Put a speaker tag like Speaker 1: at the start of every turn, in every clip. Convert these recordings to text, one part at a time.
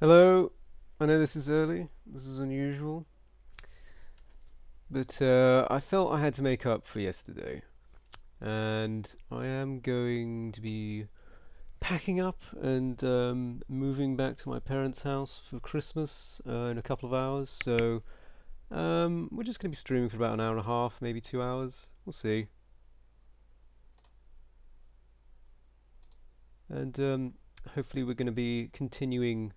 Speaker 1: Hello, I know this is early, this is unusual, but I felt I had to make up for yesterday, and I am going to be packing up and moving back to my parents' house for Christmas in a couple of hours, so we're just going to be streaming for about an hour and a half, maybe 2 hours, we'll see. And hopefully we're going to be continuing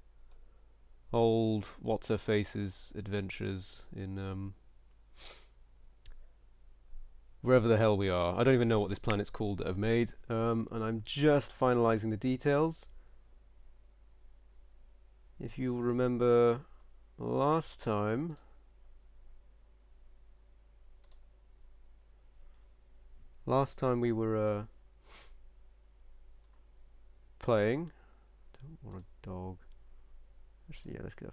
Speaker 1: old What's-Her-Face's adventures in wherever the hell we are. I don't even know what this planet's called that I've made, and I'm just finalizing the details. If you remember last time, we were playing. Don't want a dog. Actually, yeah, let's get a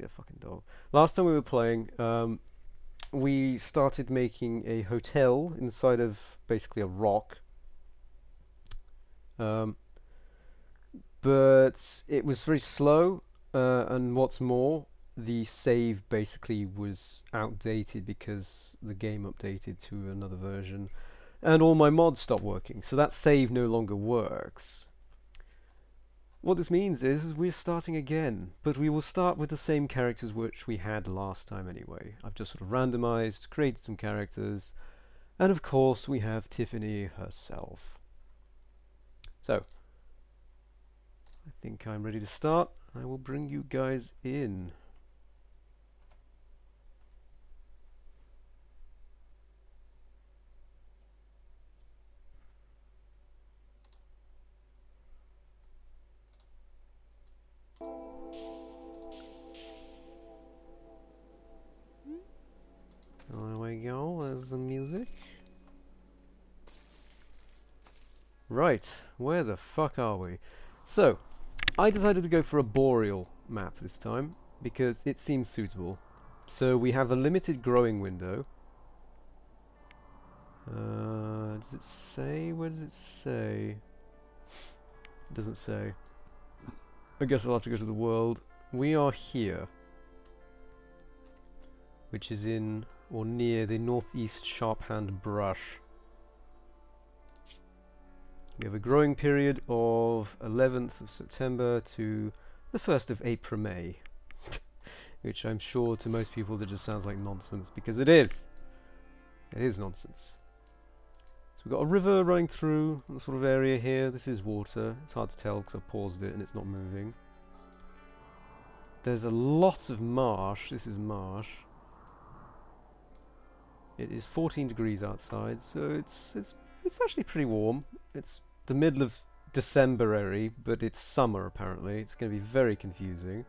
Speaker 1: fucking dog. Last time we were playing, we started making a hotel inside of basically a rock. But it was very slow, and what's more, the save basically was outdated because the game updated to another version, and all my mods stopped working, so that save no longer works. What this means is we're starting again, but we will start with the same characters which we had last time anyway. I've just sort of randomized, created some characters, and of course we have Tiffany herself. So, I think I'm ready to start. I will bring you guys in. There we go, there's the music. Right, where the fuck are we? So, I decided to go for a boreal map this time, because it seems suitable. So we have a limited growing window. Does it say? Where does it say? It doesn't say. I guess I'll have to go to the world. We are here, which is in or near the northeast Sharphand Brush. We have a growing period of 11th of September to the 1st of April, May. Which I'm sure to most people that just sounds like nonsense, because it is. It is nonsense. So we've got a river running through the sort of area here. This is water. It's hard to tell because I've paused it and it's not moving. There's a lot of marsh. This is marsh. It is 14 degrees outside, so it's actually pretty warm. It's the middle of December-ary, but it's summer apparently. It's going to be very confusing.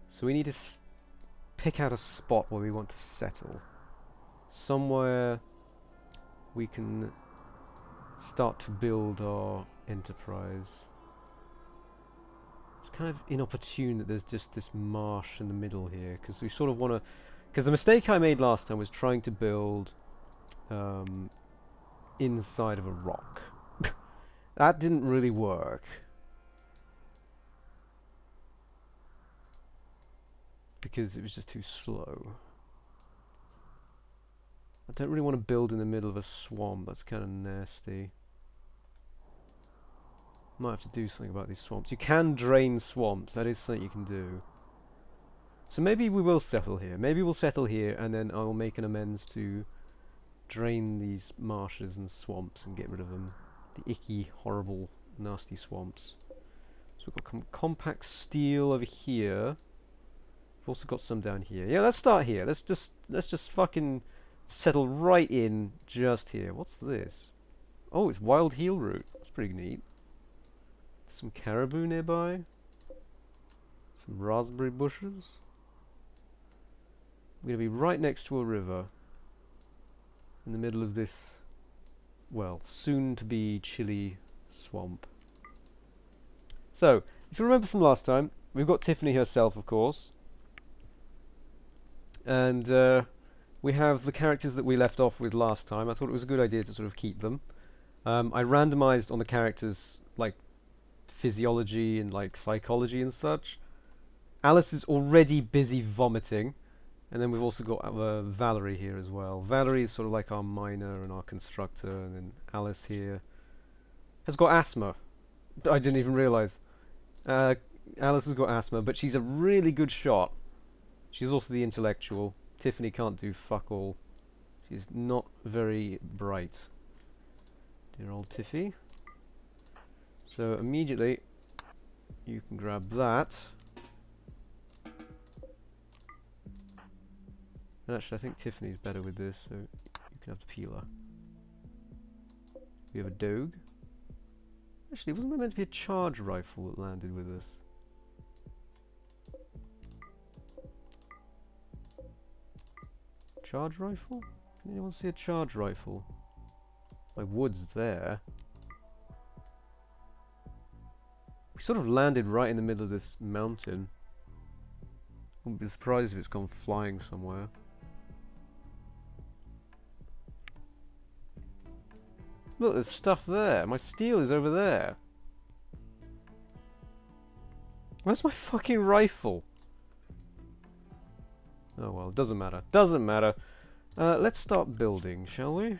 Speaker 1: So we need to pick out a spot where we want to settle. Somewhere we can start to build our enterprise. It's kind of inopportune that there's just this marsh in the middle here, because we sort of want to... Because the mistake I made last time was trying to build inside of a rock. That didn't really work. Because it was just too slow. I don't really want to build in the middle of a swamp. That's kind of nasty. Might have to do something about these swamps. You can drain swamps. That is something you can do. So maybe we will settle here. Maybe we'll settle here and then I'll make an amends to drain these marshes and swamps and get rid of them. The icky, horrible, nasty swamps. So we've got compact steel over here. We've also got some down here. Yeah, let's start here. Let's just fucking settle right in just here. What's this? Oh, it's wild heel root. That's pretty neat. Some caribou nearby. Some raspberry bushes. We're going to be right next to a river. In the middle of this, well, soon to be chilly swamp. So, if you remember from last time, we've got Tiffany herself, of course. And we have the characters that we left off with last time. I thought it was a good idea to sort of keep them. I randomized on the characters, like, physiology and like psychology and such. Alice is already busy vomiting, and then we've also got Valerie here as well. Valerie is sort of like our miner and our constructor, and then Alice here has got asthma. I didn't even realise. Alice has got asthma, but she's a really good shot. She's also the intellectual. Tiffany can't do fuck all. She's not very bright. Dear old Tiffy. So immediately, you can grab that. And actually, I think Tiffany's better with this, so you can have the peeler. We have a dog. Actually, wasn't there meant to be a charge rifle that landed with us? Charge rifle? Can anyone see a charge rifle? My wood's there. We sort of landed right in the middle of this mountain. Wouldn't be surprised if it's gone flying somewhere. Look, there's stuff there. My steel is over there. Where's my fucking rifle? Oh well, doesn't matter. Doesn't matter. Let's start building, shall we?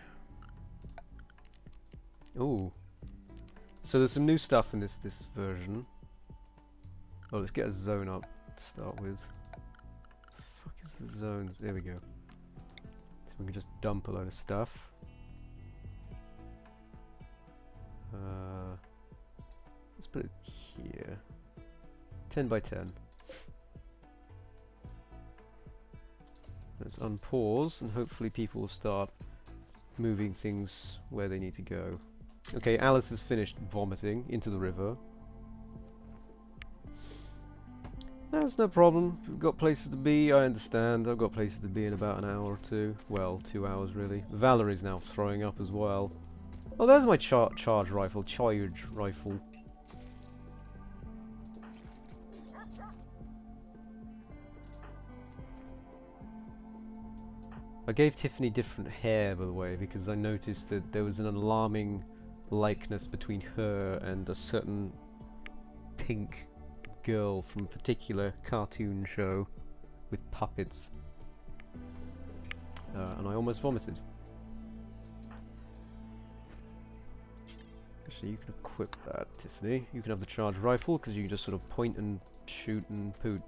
Speaker 1: Ooh. So there's some new stuff in this version. Oh, let's get a zone up to start with. The fuck is the zones? There we go. So we can just dump a load of stuff. Let's put it here. 10 by 10. Let's unpause, and hopefully people will start moving things where they need to go. Okay, Alice has finished vomiting into the river. That's no problem. We've got places to be, I understand. I've got places to be in about an hour or two. Well, 2 hours really. Valerie's now throwing up as well. Oh, there's my charge rifle. Charge rifle. I gave Tiffany different hair, by the way, because I noticed that there was an alarming likeness between her and a certain pink girl from a particular cartoon show with puppets. And I almost vomited. Actually, you can equip that, Tiffany. You can have the charge rifle, because you can just sort of point and shoot and poot.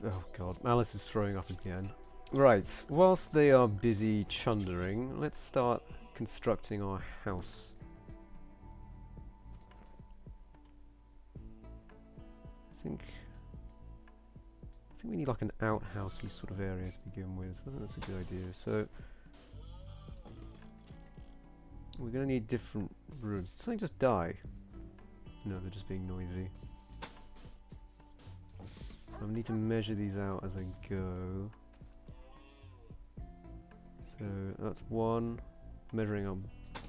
Speaker 1: Oh god, Alice is throwing up again. Right, whilst they are busy chundering, let's start constructing our house. I think we need like an outhousey sort of area to begin with. I think that's a good idea. So we're going to need different rooms. Did something just die? No, they're just being noisy. I need to measure these out as I go. So that's one. Measuring our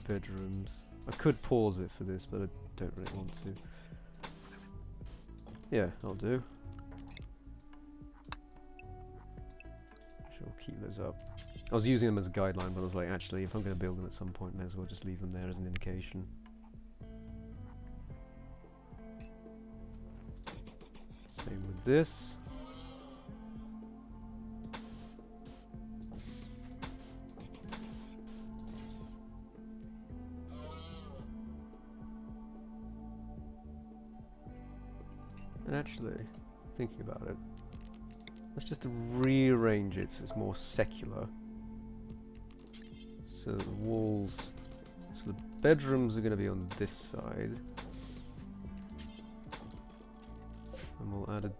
Speaker 1: bedrooms. I could pause it for this, but I don't really want to. Yeah, I'll do. I'll keep those up. I was using them as a guideline, but I was like, actually, if I'm going to build them at some point, may as well just leave them there as an indication. Same with this. And actually, thinking about it, let's just rearrange it so it's more secular. So the walls, so the bedrooms are going to be on this side. And we'll add a...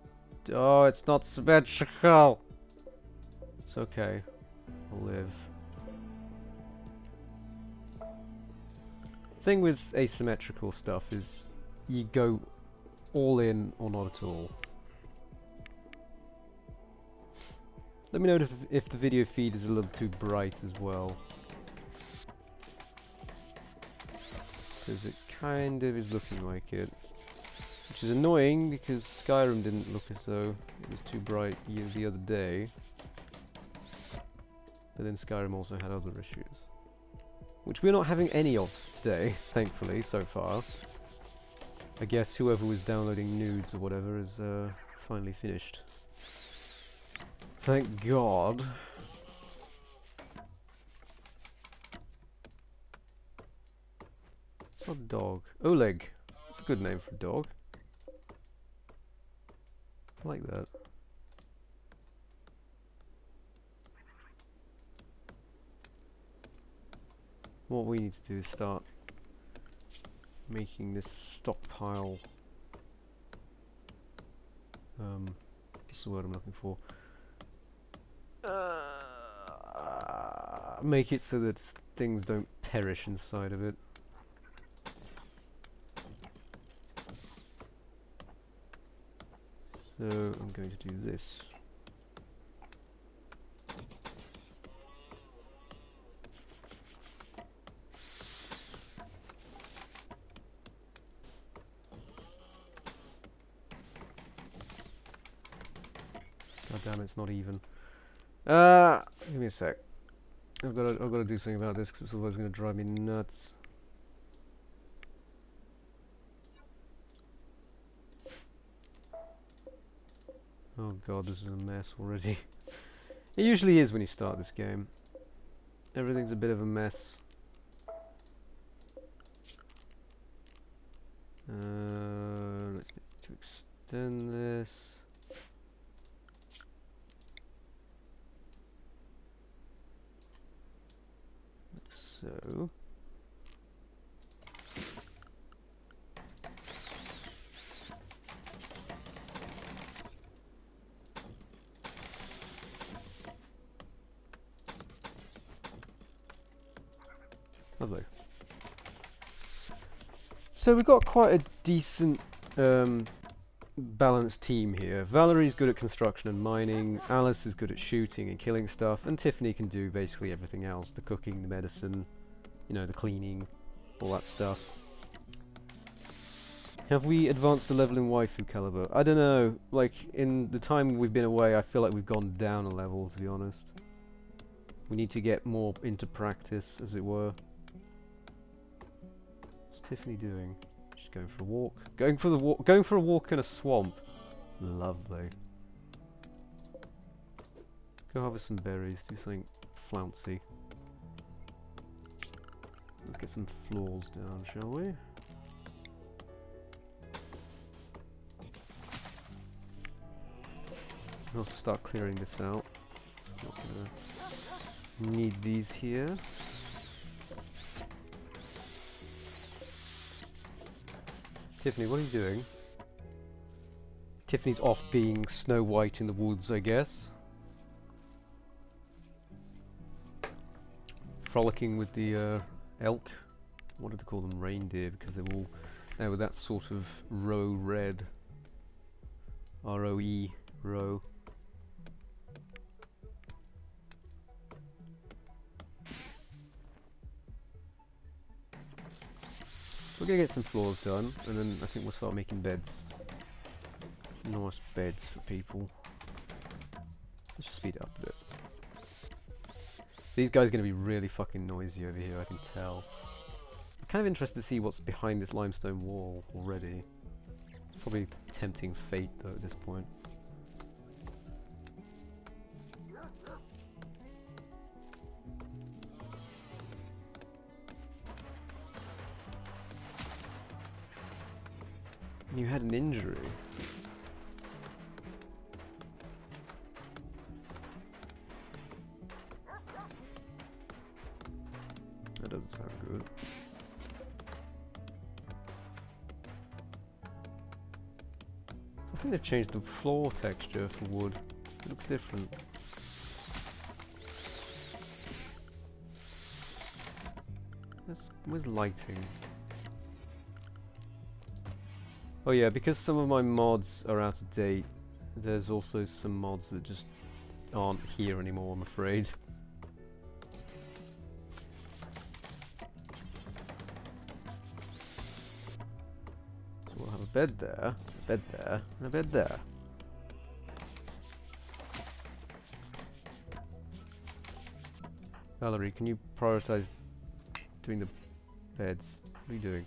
Speaker 1: Oh, it's not symmetrical! It's okay. I'll live. The thing with asymmetrical stuff is you go all in or not at all. Let me know if the video feed is a little too bright as well. Because it kind of is looking like it. Which is annoying because Skyrim didn't look as though it was too bright the other day. But then Skyrim also had other issues. which we're not having any of today, thankfully, so far. I guess whoever was downloading nudes or whatever is finally finished. Thank God. It's not a dog. Oleg. That's a good name for a dog. I like that. What we need to do is start making this stockpile. What's the word I'm looking for? Make it so that things don't perish inside of it. So I'm going to do this. God damn, it's not even. Give me a sec. I've got to do something about this because it's otherwise going to drive me nuts. Oh god, this is a mess already. It usually is when you start this game. Everything's a bit of a mess. Let's need to extend this. Like so. Lovely. So we've got quite a decent balanced team here. Valerie's good at construction and mining, Alice is good at shooting and killing stuff, and Tiffany can do basically everything else. The cooking, the medicine, you know, the cleaning, all that stuff. Have we advanced a level in waifu caliber? I don't know. Like, in the time we've been away, I feel like we've gone down a level, to be honest. We need to get more into practice, as it were. What's Tiffany doing? She's going for a walk. Going for a walk in a swamp. Lovely. Go harvest some berries, do something flouncy. Let's get some floors down, shall we? I'll also start clearing this out. Not gonna need these here. Tiffany, what are you doing? Tiffany's off being Snow White in the woods, I guess. Frolicking with the elk. I wanted to call them reindeer because they were that sort of roe red. R-O-E, roe. We're gonna get some floors done, and then I think we'll start making beds. Nice beds for people. Let's just speed it up a bit. These guys are gonna be really fucking noisy over here, I can tell. I'm kind of interested to see what's behind this limestone wall already. Probably tempting fate though at this point. You had an injury. That doesn't sound good. I think they've changed the floor texture for wood. It looks different. Where's lighting? Oh yeah, because some of my mods are out of date, there's also some mods that just aren't here anymore, I'm afraid. So we'll have a bed there, a bed there, and a bed there. Valerie, can you prioritize doing the beds. What are you doing?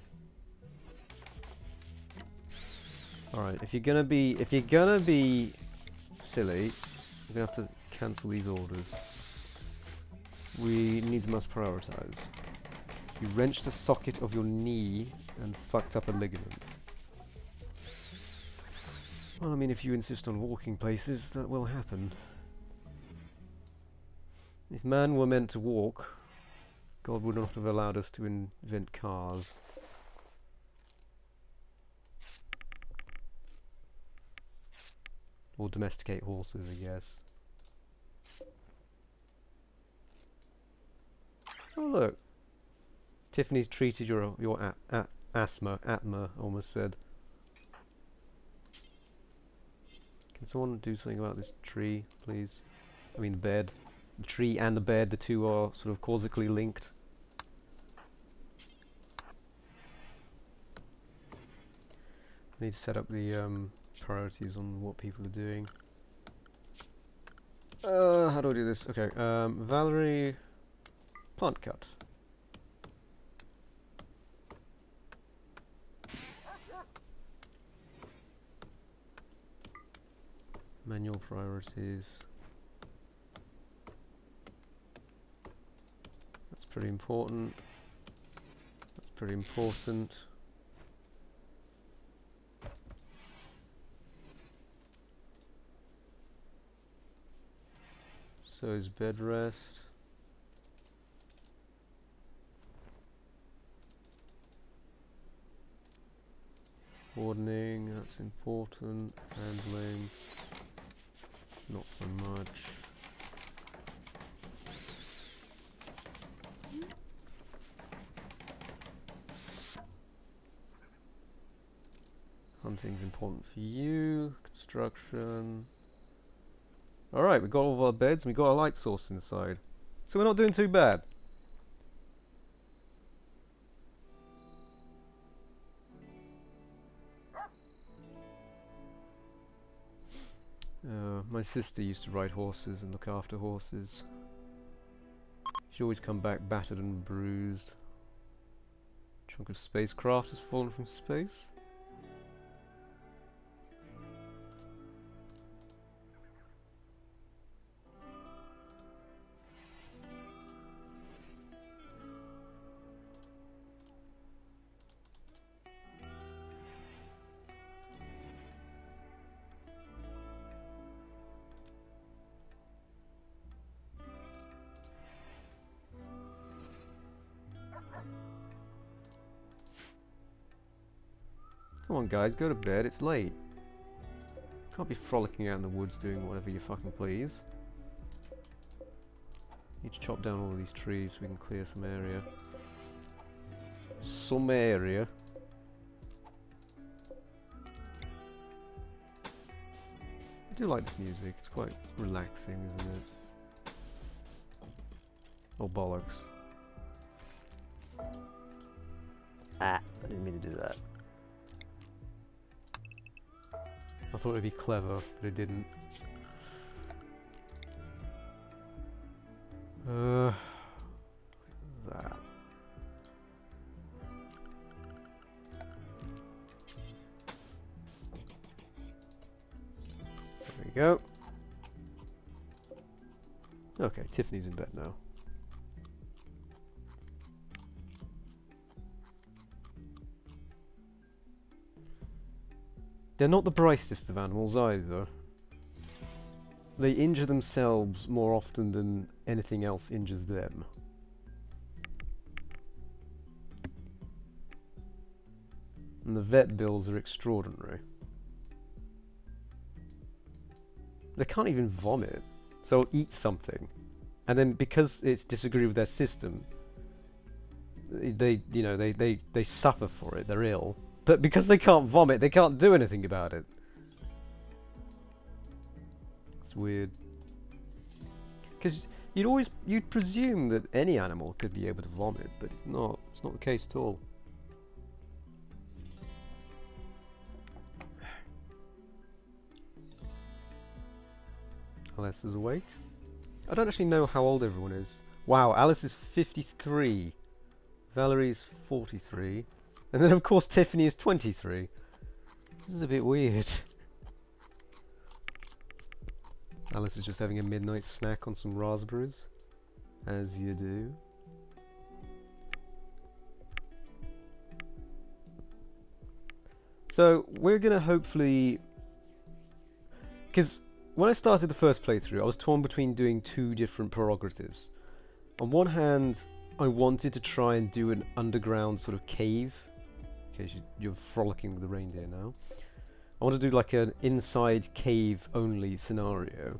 Speaker 1: Alright, if you're gonna be silly, we're gonna have to cancel these orders. We must prioritize. You wrenched the socket of your knee and fucked up a ligament. Well, I mean, if you insist on walking places, that will happen. If man were meant to walk, God would not have allowed us to invent cars. Or domesticate horses, I guess. Oh look, Tiffany's treated your asthma, almost said. Can someone do something about this tree, please? I mean the bed. The tree and the bed, the two are sort of causally linked. I need to set up the priorities on what people are doing. How do I do this? Okay, Valerie, plant cut. Manual priorities. That's pretty important. That's pretty important. So is bed rest. Wardening, that's important. Handling, not so much. Hunting's important for you. Construction. Alright, we got all of our beds and we got a light source inside. So we're not doing too bad. My sister used to ride horses and look after horses. She'd always come back battered and bruised. Chunk of spacecraft has fallen from space. Come on guys, go to bed, it's late. Can't be frolicking out in the woods doing whatever you fucking please. Need to chop down all of these trees so we can clear some area. Some area. I do like this music, it's quite relaxing, isn't it? Oh bollocks. Ah, I didn't mean to do that. I thought it'd be clever, but it didn't. That. There we go. Okay, Tiffany's in bed now. They're not the brightest of animals either. They injure themselves more often than anything else injures them. And the vet bills are extraordinary. They can't even vomit, so eat something. And then because it's disagree with their system, they suffer for it, they're ill. But because they can't vomit, they can't do anything about it. It's weird. Because you'd presume that any animal could be able to vomit, but it's not the case at all. Alice is awake. I don't actually know how old everyone is. Wow, Alice is 53. Valerie's 43. And then of course Tiffany is 23. This is a bit weird. Alice is just having a midnight snack on some raspberries. As you do. So, we're gonna hopefully... Because when I started the first playthrough, I was torn between doing two different prerogatives. On one hand, I wanted to try and do an underground sort of cave. In case you're frolicking with the reindeer now. I want to do like an inside cave only scenario.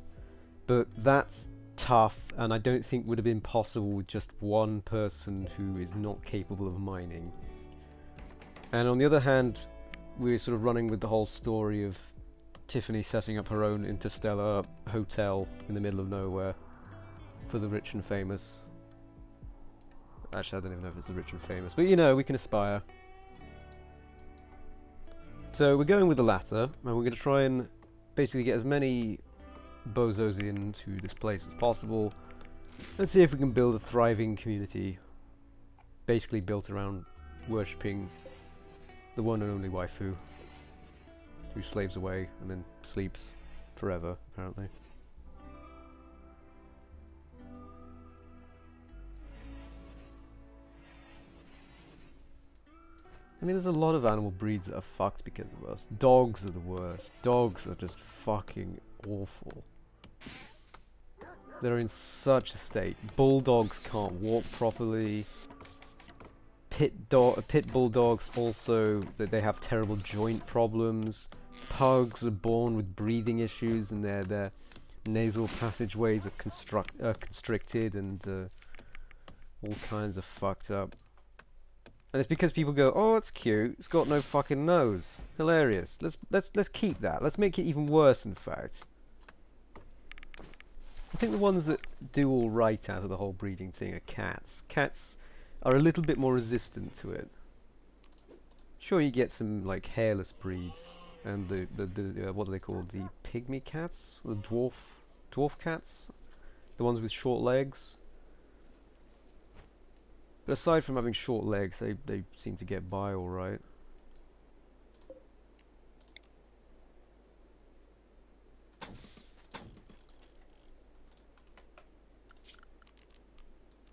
Speaker 1: But that's tough, and I don't think would have been possible with just one person who is not capable of mining. And on the other hand, we're sort of running with the whole story of Tiffany setting up her own interstellar hotel in the middle of nowhere for the rich and famous. Actually, I don't even know if it's the rich and famous, but you know, we can aspire. So we're going with the latter, and we're going to try and basically get as many bozos into this place as possible, and see if we can build a thriving community, basically built around worshipping the one and only waifu, who slaves away and then sleeps forever, apparently. I mean, there's a lot of animal breeds that are fucked because of us. Dogs are the worst. Dogs are just fucking awful. They're in such a state. Bulldogs can't walk properly. Pit bull dogs also, they have terrible joint problems. Pugs are born with breathing issues, and their nasal passageways are constricted and all kinds of fucked up. And it's because people go, oh, it's cute. It's got no fucking nose. Hilarious. Let's keep that. Let's make it even worse. In fact, I think the ones that do all right out of the whole breeding thing are cats. Cats are a little bit more resistant to it. Sure, you get some like hairless breeds, and the what are they called? The pygmy cats, the dwarf cats, the ones with short legs. But aside from having short legs, they seem to get by all right.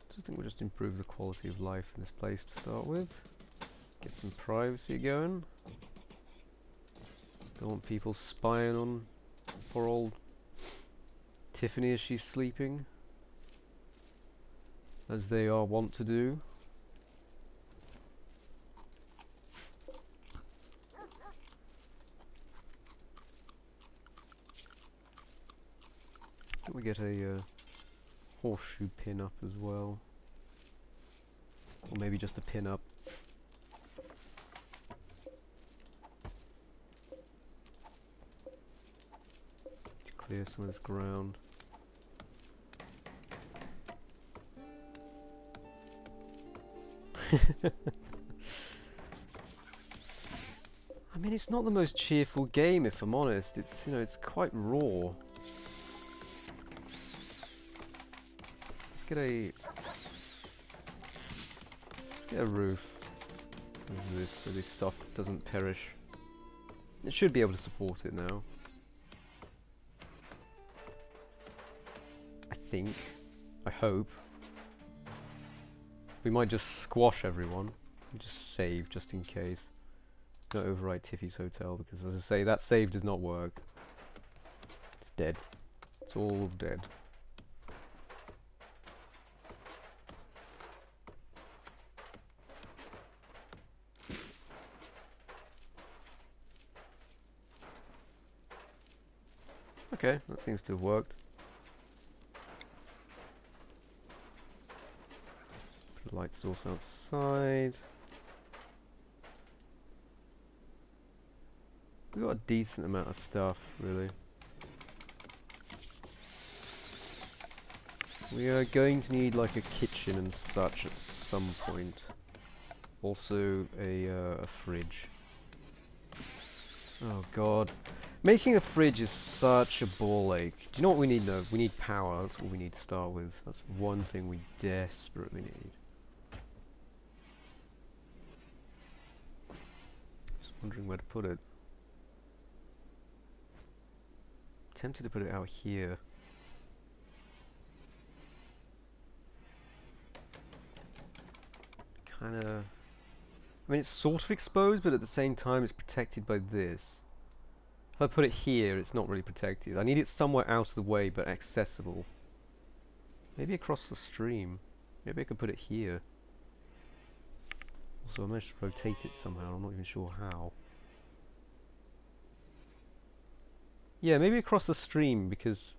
Speaker 1: I think we'll just improve the quality of life in this place to start with. Get some privacy going. Don't want people spying on poor old Tiffany as she's sleeping, as they are wont to do. Can we get a horseshoe pin up as well? Or maybe just a pin up. To clear some of this ground. I mean, it's not the most cheerful game, if I'm honest. It's, you know, it's quite raw. Let's get a roof of this so this stuff doesn't perish. It should be able to support it now. I think. I hope. We might just squash everyone. And just save just in case. Don't overwrite Tiffy's hotel because, as I say, that save does not work. It's dead. It's all dead. Okay, that seems to have worked. Put a light source outside. We've got a decent amount of stuff, really. We are going to need like a kitchen and such at some point. Also a fridge. Oh god. Making a fridge is such a ball ache. Do you know what we need though? We need power. That's what we need to start with. That's one thing we desperately need. Wondering where to put it. Tempted to put it out here. Kinda... I mean, it's sort of exposed, but at the same time it's protected by this. If I put it here, it's not really protected. I need it somewhere out of the way, but accessible. Maybe across the stream. Maybe I could put it here. Also, I managed to rotate it somehow. I'm not even sure how. Yeah, maybe across the stream, because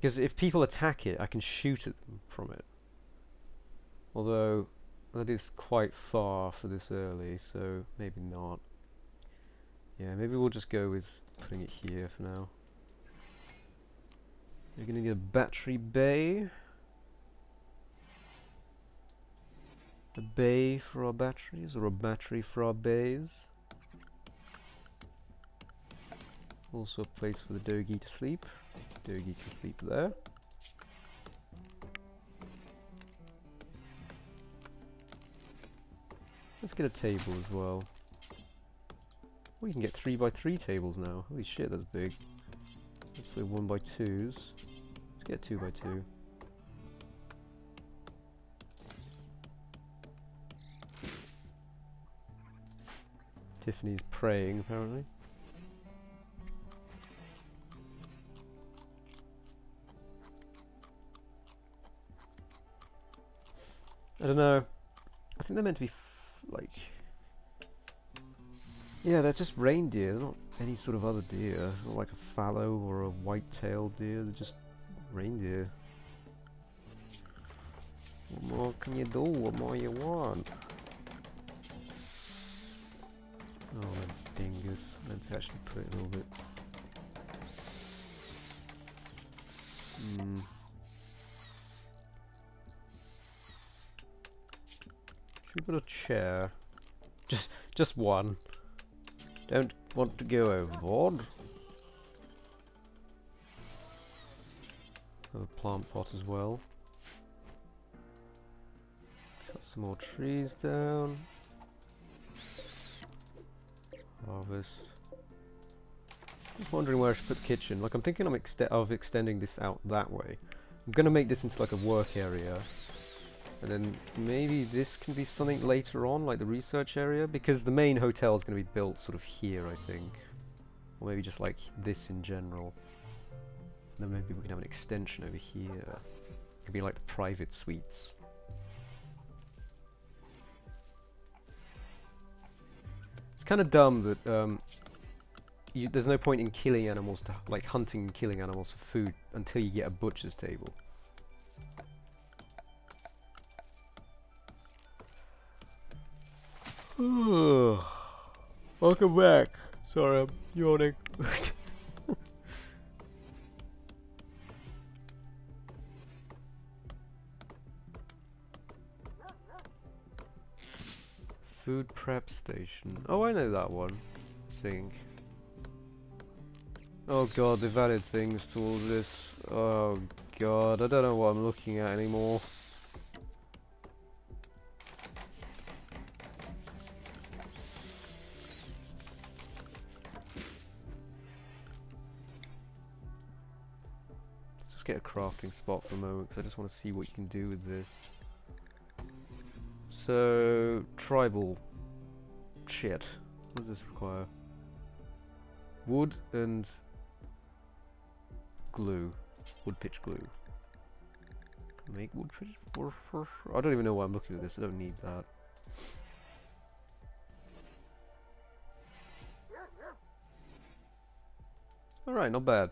Speaker 1: if people attack it, I can shoot at them from it. Although that is quite far for this early, so maybe not. Yeah, maybe we'll just go with putting it here for now. We're gonna need a battery bay. A bay for our batteries, or a battery for our bays. Also a place for the doggy to sleep. Doggy can sleep there. Let's get a table as well. Oh, you can get 3x3 tables now. Holy shit, that's big. Let's do 1x2s. Let's get 2x2. Tiffany's praying, apparently. I don't know. I think they're meant to be like... Yeah, they're just reindeer. They're not any sort of other deer. Not like a fallow or a white-tailed deer. They're just reindeer. What more can you do? What more you want? Oh, my dingus. I meant to actually put it a little bit. Should we put a chair? Just one. Don't want to go overboard. Have a plant pot as well. Cut some more trees down. Harvest. Just wondering where I should put the kitchen. Like, I'm thinking of extending this out that way. I'm gonna make this into like a work area. And then maybe this can be something later on, like the research area, because the main hotel is going to be built sort of here, I think. Or maybe just like this in general. And then maybe we can have an extension over here. It could be like the private suites. It's kind of dumb that there's no point in killing animals, like hunting and killing animals for food until you get a butcher's table. Welcome back. Sorry, I'm yawning. Food prep station. Oh, I know that one. I think. Oh god, they've added things to all this. Oh god, I don't know what I'm looking at anymore. Get a crafting spot for a moment because I just want to see what you can do with this. So, tribal shit. What does this require? Wood and glue. Wood pitch glue. Make wood pitch. I don't even know why I'm looking at this. I don't need that. Alright, not bad.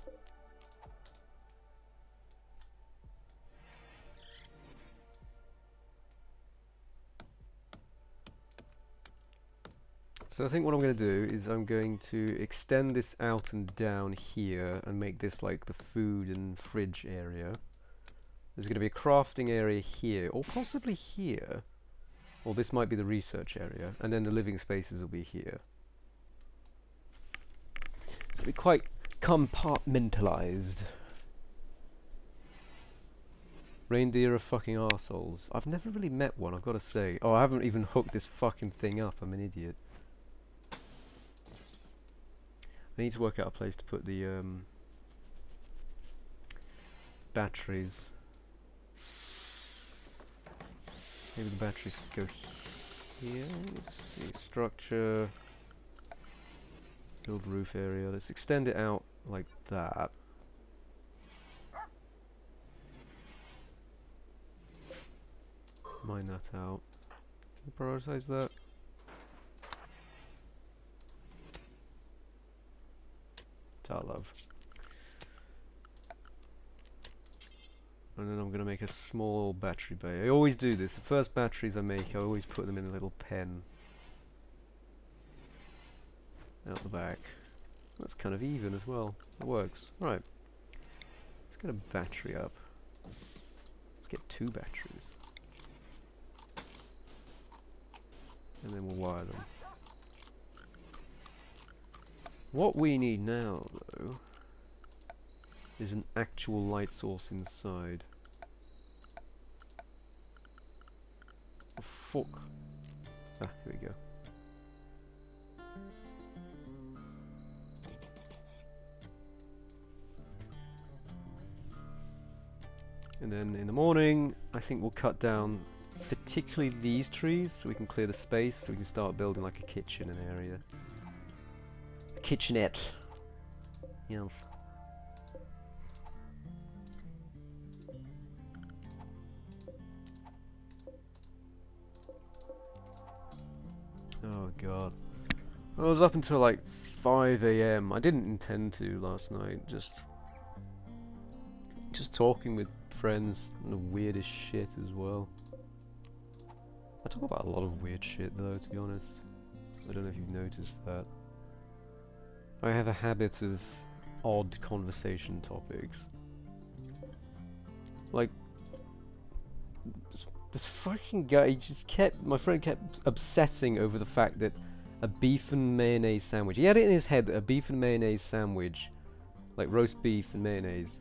Speaker 1: So I think what I'm going to do is I'm going to extend this out and down here and make this like the food and fridge area. There's going to be a crafting area here, or possibly here. Or this might be the research area, and then the living spaces will be here. So it'll be quite compartmentalized. Reindeer are fucking arseholes. I've never really met one, I've got to say. Oh, I haven't even hooked this fucking thing up. I'm an idiot. I need to work out a place to put the batteries. Maybe the batteries could go here. Let's see. Structure. Build roof area. Let's extend it out like that. Mine that out. Can you prioritize that? Ta love. And then I'm going to make a small battery bay. I always do this. The first batteries I make, I always put them in a little pen. Out the back. That's kind of even as well. It works. Right. Let's get a battery up. Let's get 2 batteries. And then we'll wire them. What we need now, though, is an actual light source inside. Oh, fuck. Ah, here we go. And then in the morning, I think we'll cut down particularly these trees so we can clear the space, so we can start building like a kitchen and area. A kitchenette. Yes. Oh god. I was up until like 5 AM. I didn't intend to last night. Just talking with friends and the weirdest shit as well. I talk about a lot of weird shit though, to be honest. I don't know if you've noticed that. I have a habit of odd conversation topics. Like, this fucking guy, my friend kept obsessing over the fact that a beef and mayonnaise sandwich, he had it in his head that a beef and mayonnaise sandwich, like roast beef and mayonnaise,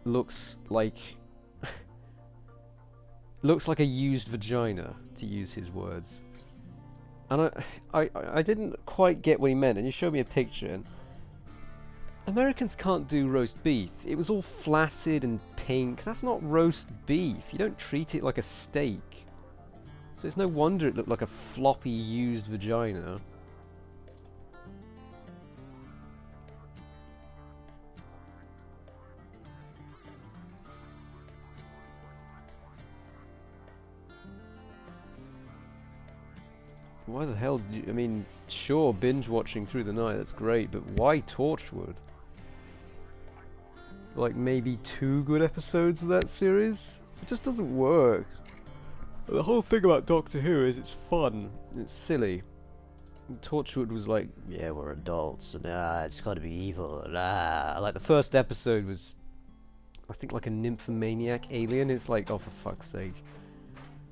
Speaker 1: looks like a used vagina, to use his words. And I didn't quite get what he meant, and he showed me a picture, and Americans can't do roast beef. It was all flaccid and pink. That's not roast beef. You don't treat it like a steak. So it's no wonder it looked like a floppy used vagina. Why the hell did you... I mean, sure, binge watching through the night, that's great, but why Torchwood? Like, maybe 2 good episodes of that series? It just doesn't work. The whole thing about Doctor Who is it's fun, it's silly. And Torchwood was like, yeah, we're adults, and it's gotta be evil, and like, the first episode was, I think, like a nymphomaniac alien. It's like, oh, for fuck's sake.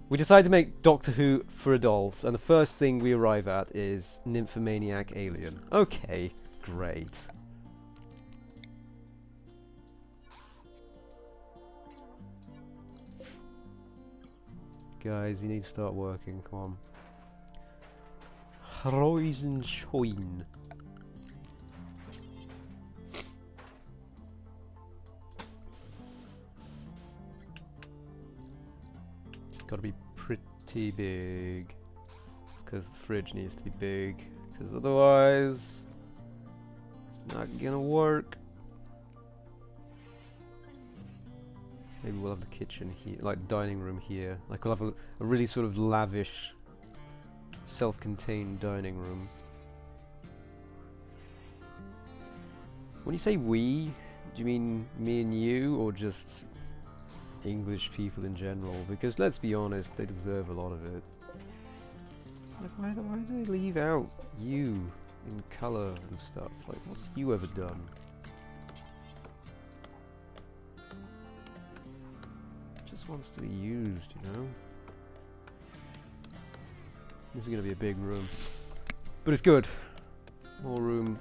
Speaker 1: We decided to make Doctor Who for adults, and the first thing we arrive at is nymphomaniac alien. Okay, great. Guys, you need to start working, come on. Horizonschein. It's gotta be pretty big, because the fridge needs to be big, because otherwise it's not gonna work. Maybe we'll have the kitchen here, like dining room here. Like we'll have a really sort of lavish, self-contained dining room. When you say we, do you mean me and you, or just English people in general? Because let's be honest, they deserve a lot of it. Like why do they leave out you in colour and stuff? Like what's you ever done? Just wants to be used, you know? This is gonna be a big room. But it's good. More room,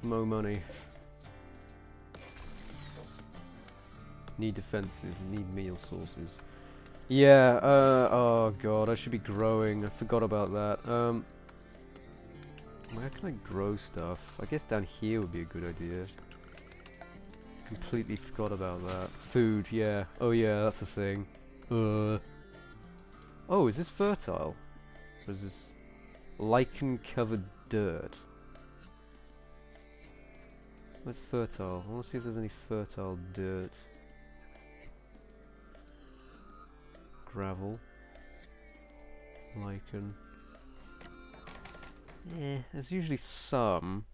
Speaker 1: more money. Need defensive. Need meal sources. Yeah, oh god, I should be growing. I forgot about that. Where can I grow stuff? I guess down here would be a good idea. Completely forgot about that. Food, yeah. Oh yeah, that's a thing. Oh, is this fertile? Or is this lichen-covered dirt? Where's fertile? I want to see if there's any fertile dirt. Gravel. Lichen. Yeah, there's usually some.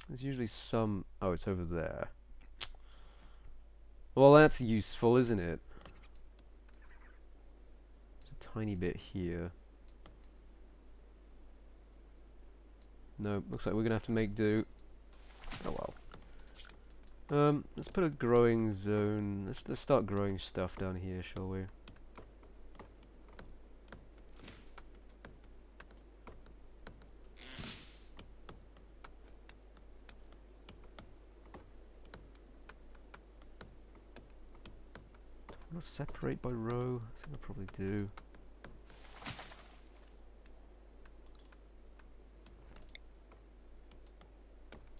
Speaker 1: There's usually some... Oh, it's over there. Well, that's useful, isn't it? There's a tiny bit here. No, looks like we're gonna have to make do. Oh well. Let's put a growing zone. Let's start growing stuff down here, shall we? Want to separate by row? I think I probably do.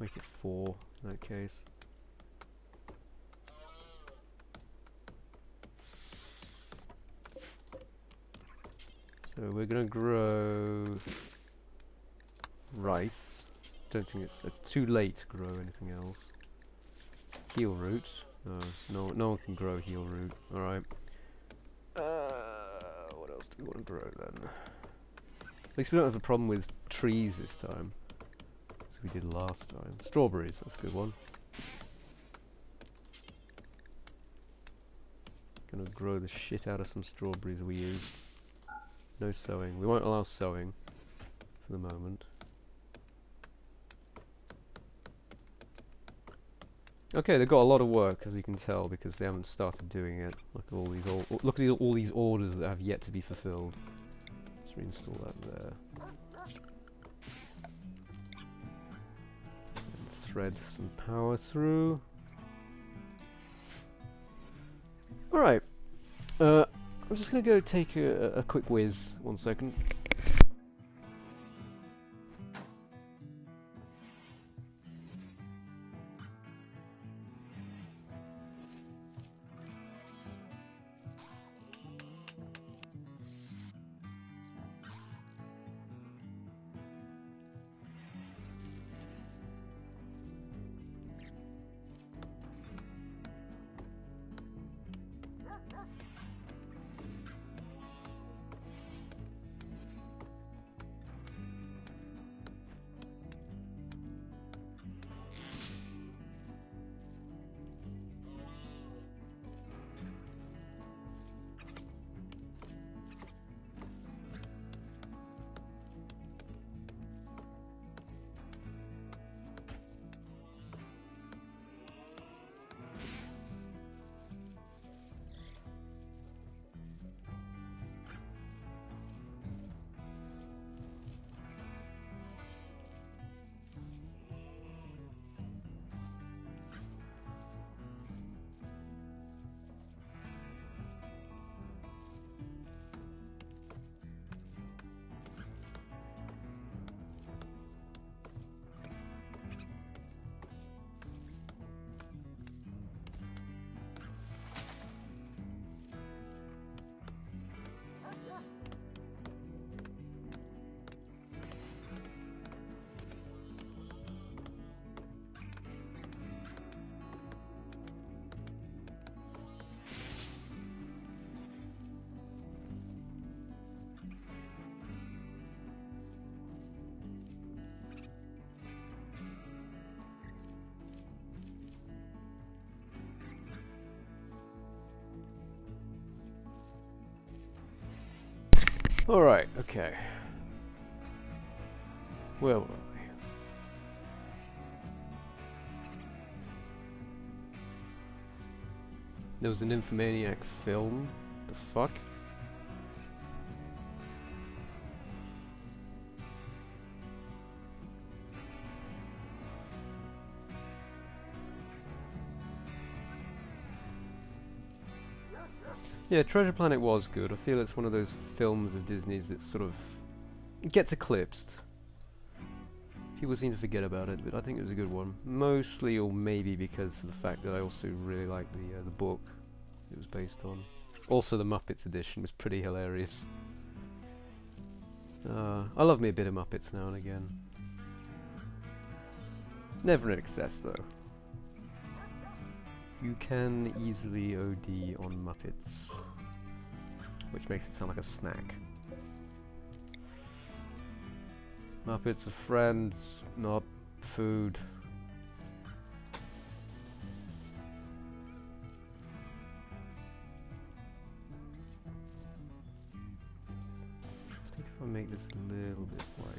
Speaker 1: Make it 4 in that case. So we're gonna grow rice. Don't think it's too late to grow anything else. Heel root. No one can grow heel root. All right. What else do we want to grow then? At least we don't have a problem with trees this time, as we did last time. Strawberries. That's a good one. Gonna grow the shit out of some strawberries we use. No sowing. We won't allow sowing for the moment. Okay, they've got a lot of work, as you can tell, because they haven't started doing it. Look at all these orders that have yet to be fulfilled. Let's reinstall that there. And thread some power through. All right. I'm just gonna go take a quick whiz. 1 second. Alright, okay. Where were we? There was an Infomaniac film? The fuck? Yeah, Treasure Planet was good. I feel it's one of those films of Disney's that sort of gets eclipsed. People seem to forget about it, but I think it was a good one. Mostly, or maybe because of the fact that I also really like the book it was based on. Also, the Muppets edition was pretty hilarious. I love me a bit of Muppets now and again. Never in excess, though. You can easily OD on Muppets, which makes it sound like a snack. Muppets are friends, not food. I think if I make this a little bit wider.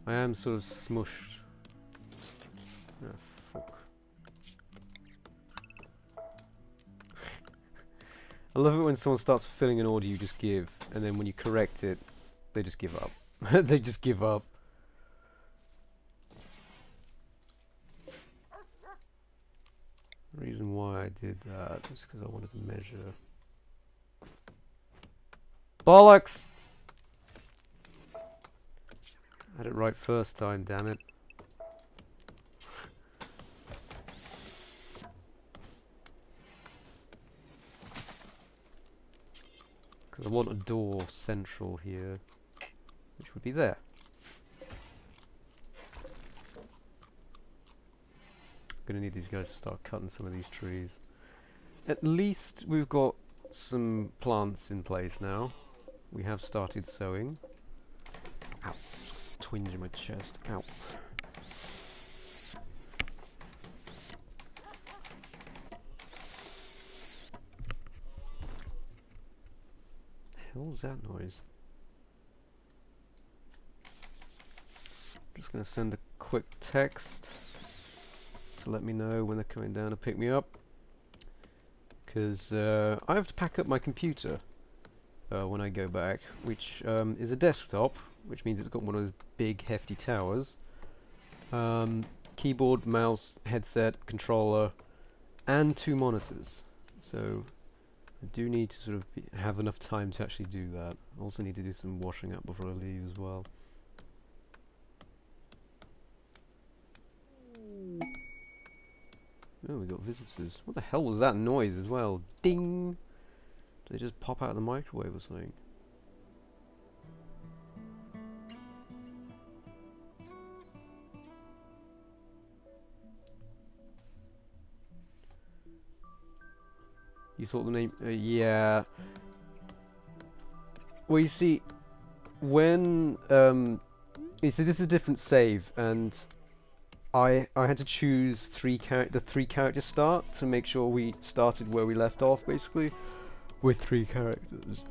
Speaker 1: I am sort of smushed. Ah, fuck. I love it when someone starts fulfilling an order you just give, and then when you correct it, they just give up. They just give up. The reason why I did that was because I wanted to measure. Bollocks! Had it right first time, damn it. Because I want a door central here, which would be there. Gonna need these guys to start cutting some of these trees. At least we've got some plants in place now. We have started sowing. Ow. Twinge in my chest. Ow. The hell was that noise? Just gonna send a quick text to let me know when they're coming down to pick me up. Because I have to pack up my computer when I go back, which is a desktop, which means it's got one of those big hefty towers. Keyboard, mouse, headset, controller, and 2 monitors. So I do need to sort of have enough time to actually do that. I also need to do some washing up before I leave as well. Oh, we got visitors. What the hell was that noise as well? Ding! Did they just pop out of the microwave or something? You thought the name... yeah. Well, you see, when... you see, this is a different save, and I had to choose the 3 character start to make sure we started where we left off, basically, with 3 characters.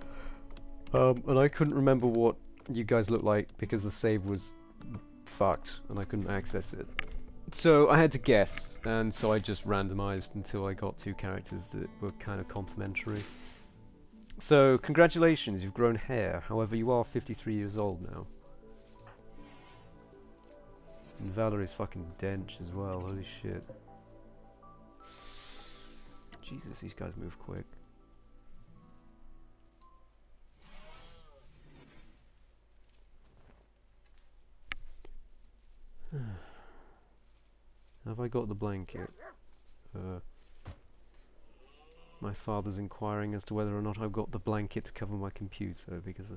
Speaker 1: And I couldn't remember what you guys looked like because the save was fucked and I couldn't access it. So I had to guess, and so I just randomized until I got 2 characters that were kind of complementary. So, congratulations, you've grown hair. However, you are 53 years old now. And Valerie's fucking dench as well, holy shit. Jesus, these guys move quick. Have I got the blanket? My father's inquiring as to whether or not I've got the blanket to cover my computer, because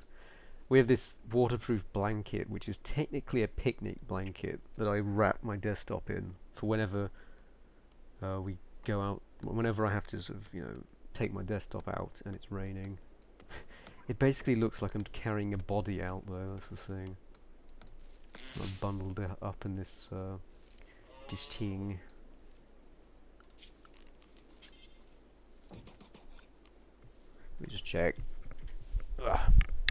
Speaker 1: we have this waterproof blanket, which is technically a picnic blanket that I wrap my desktop in for whenever we go out, whenever I have to sort of, you know, take my desktop out and it's raining. It basically looks like I'm carrying a body out though, that's the thing. I'm bundled up in this thing. Let me just check. Ugh.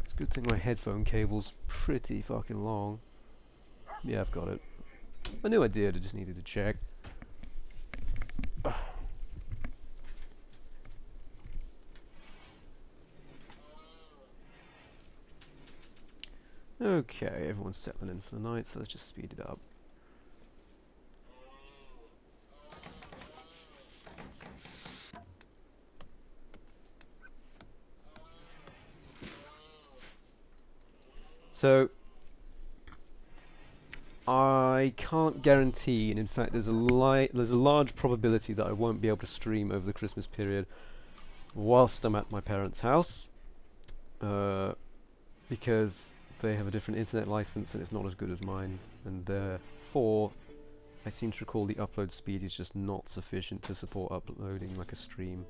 Speaker 1: It's a good thing my headphone cable's pretty fucking long. Yeah, I've got it. I knew I did, I just needed to check. Ugh. Okay, everyone's settling in for the night, so let's just speed it up. So, I can't guarantee, and in fact there's a large probability that I won't be able to stream over the Christmas period whilst I'm at my parents' house, because they have a different internet license and it's not as good as mine, and therefore I seem to recall the upload speed is just not sufficient to support uploading like a stream.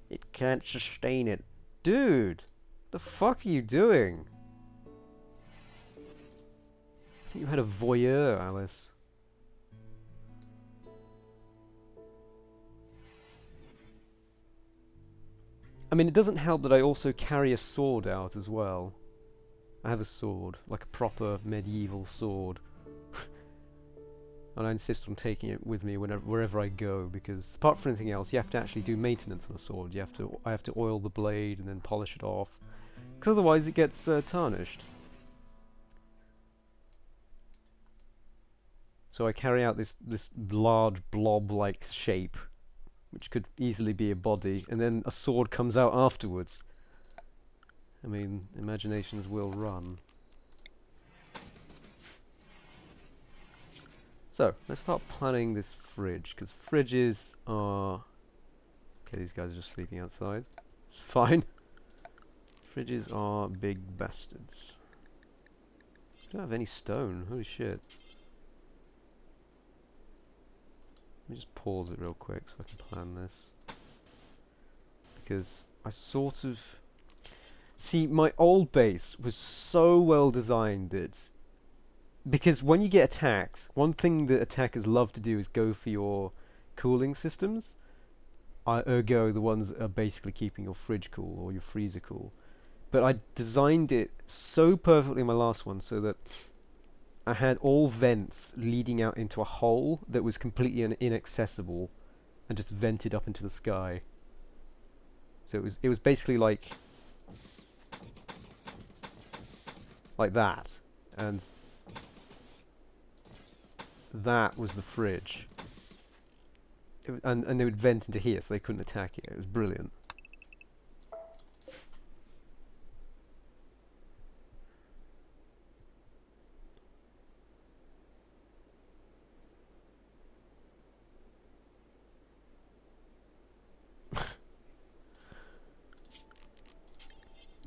Speaker 1: It can't sustain it. Dude! The fuck are you doing? I think you had a voyeur, Alice. I mean, it doesn't help that I also carry a sword out as well. I have a sword, like a proper medieval sword. And I insist on taking it with me wherever I go, because apart from anything else, you have to actually do maintenance on the sword. I have to oil the blade and then polish it off, because otherwise it gets tarnished. So I carry out this large blob-like shape, which could easily be a body, and then a sword comes out afterwards. I mean, imaginations will run. So, let's start planning this fridge, because fridges are... Okay, these guys are just sleeping outside. It's fine. Fridges are big bastards. I don't have any stone, holy shit. Let me just pause it real quick so I can plan this. Because I sort of... See, my old base was so well designed that... Because when you get attacked, one thing that attackers love to do is go for your cooling systems. Ergo, the ones that are basically keeping your fridge cool or your freezer cool. But I designed it so perfectly in my last one so that I had all vents leading out into a hole that was completely inaccessible and just vented up into the sky. So it was basically like that, and that was the fridge. And they would vent into here so they couldn't attack it. It was brilliant.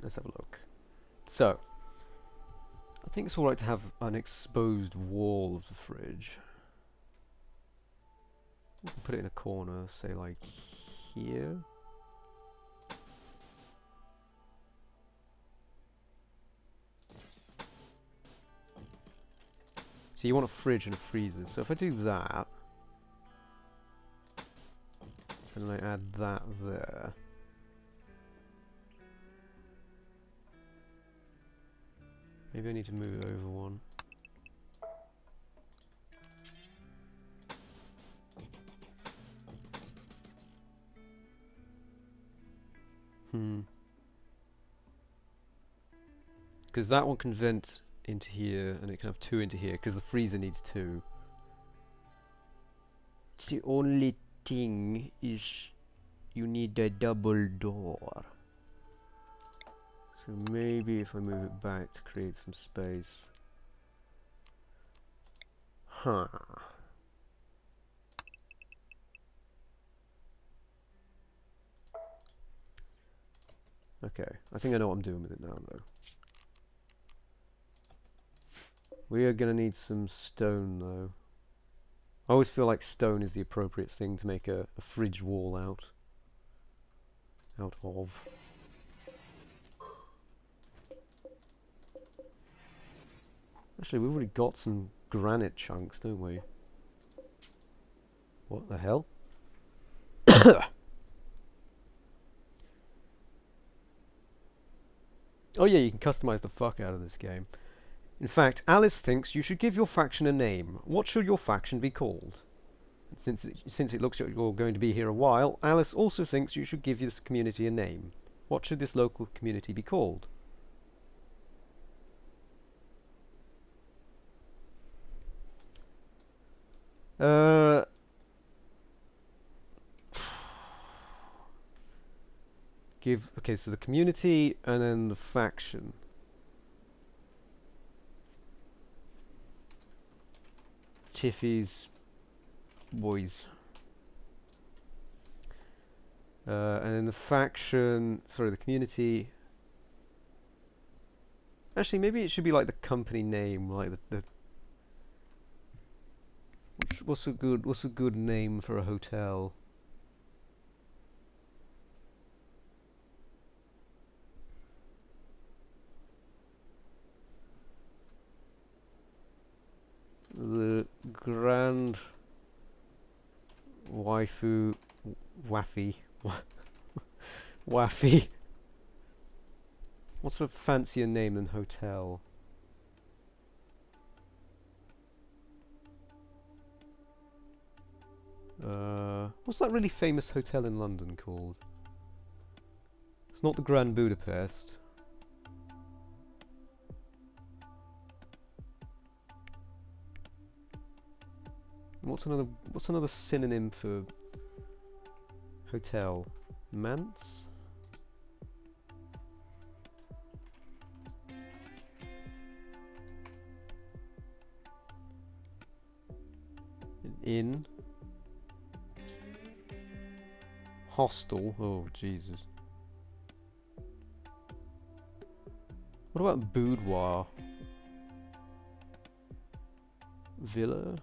Speaker 1: Let's have a look. So, I think it's alright to have an exposed wall of the fridge. We can put it in a corner, say like here. So you want a fridge and a freezer. So if I do that, and then I add that there. Maybe I need to move it over one. Because that one can vent into here, and it can have two into here, because the freezer needs two. The only thing is you need a double door. So maybe if I move it back to create some space. Huh. Okay, I think I know what I'm doing with it now though. We are going to need some stone though. I always feel like stone is the appropriate thing to make a fridge wall out of. Actually, we've already got some granite chunks, don't we? What the hell? Oh yeah, you can customize the fuck out of this game. In fact, Alice thinks you should give your faction a name. What should your faction be called? Since it looks like you're going to be here a while, Alice also thinks you should give this community a name. What should this local community be called? Uh, okay, so the community and then the faction. Tiffy's boys. And then the faction, sorry, the community. Actually, maybe it should be like the company name, like the what's a good name for a hotel? The Grand Waifu Waffy Waffy. What's a fancier name than hotel? What's that really famous hotel in London called? It's not the Grand Budapest. What's another synonym for hotel? Manse? An inn? Hostel? Oh, Jesus. What about boudoir? Villa?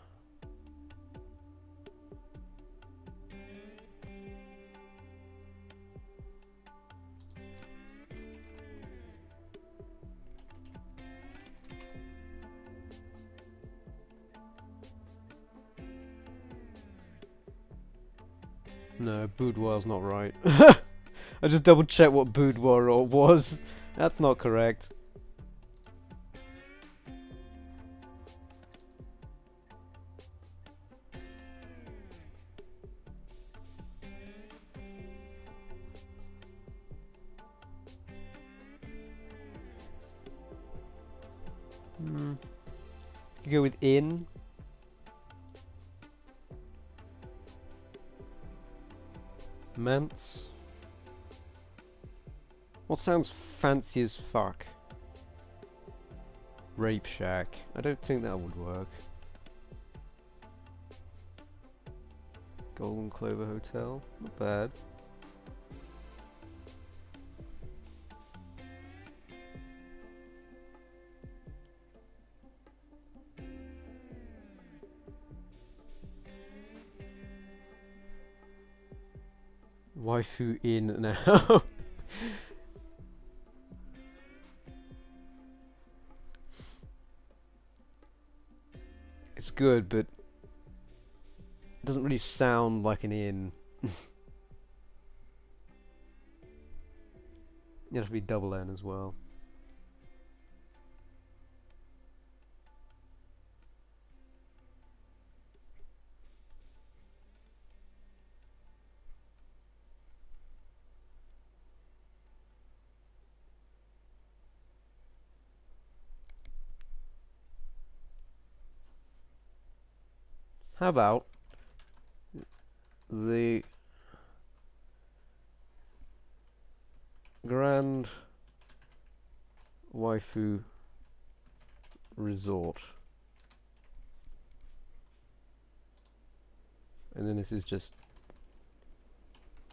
Speaker 1: No, boudoir's not right. I just double checked what boudoir was. That's not correct. You go with inn. Manse. What sounds fancy as fuck? Rape shack. I don't think that would work. Golden Clover Hotel. Not bad. Waifu Inn now. It's good, but it doesn't really sound like an inn. You have to be double N as well. How about the Grand Waifu Resort? And then this is just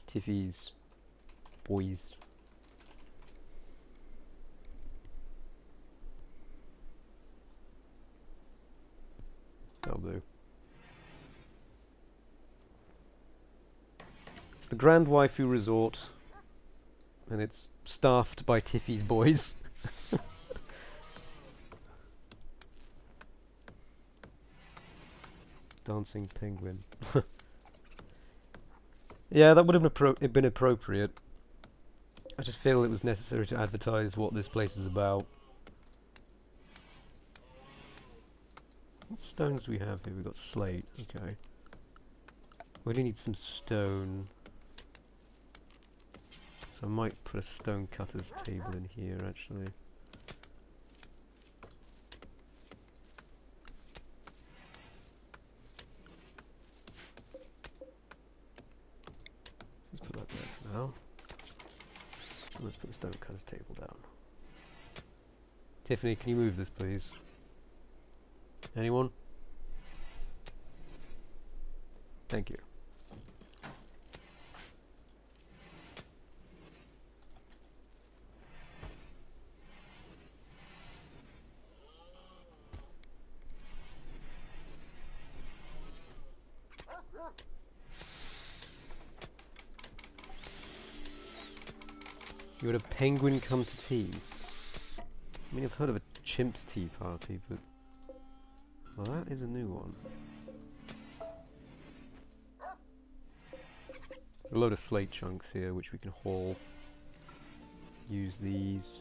Speaker 1: Tiffy's boys. That'll do. It's the Grand Waifu Resort, and it's staffed by Tiffy's boys. Dancing penguin. Yeah, that would have been appropriate. I just feel it was necessary to advertise what this place is about. What stones do we have here? We've got slate, okay. We only need some stone. So I might put a stone cutter's table in here, actually. stonecutter's table down. Tiffany, can you move this, please? Anyone? Thank you. You had a penguin come to tea? I mean, I've heard of a chimp's tea party, but... well, that is a new one. There's a load of slate chunks here, which we can haul. Use these.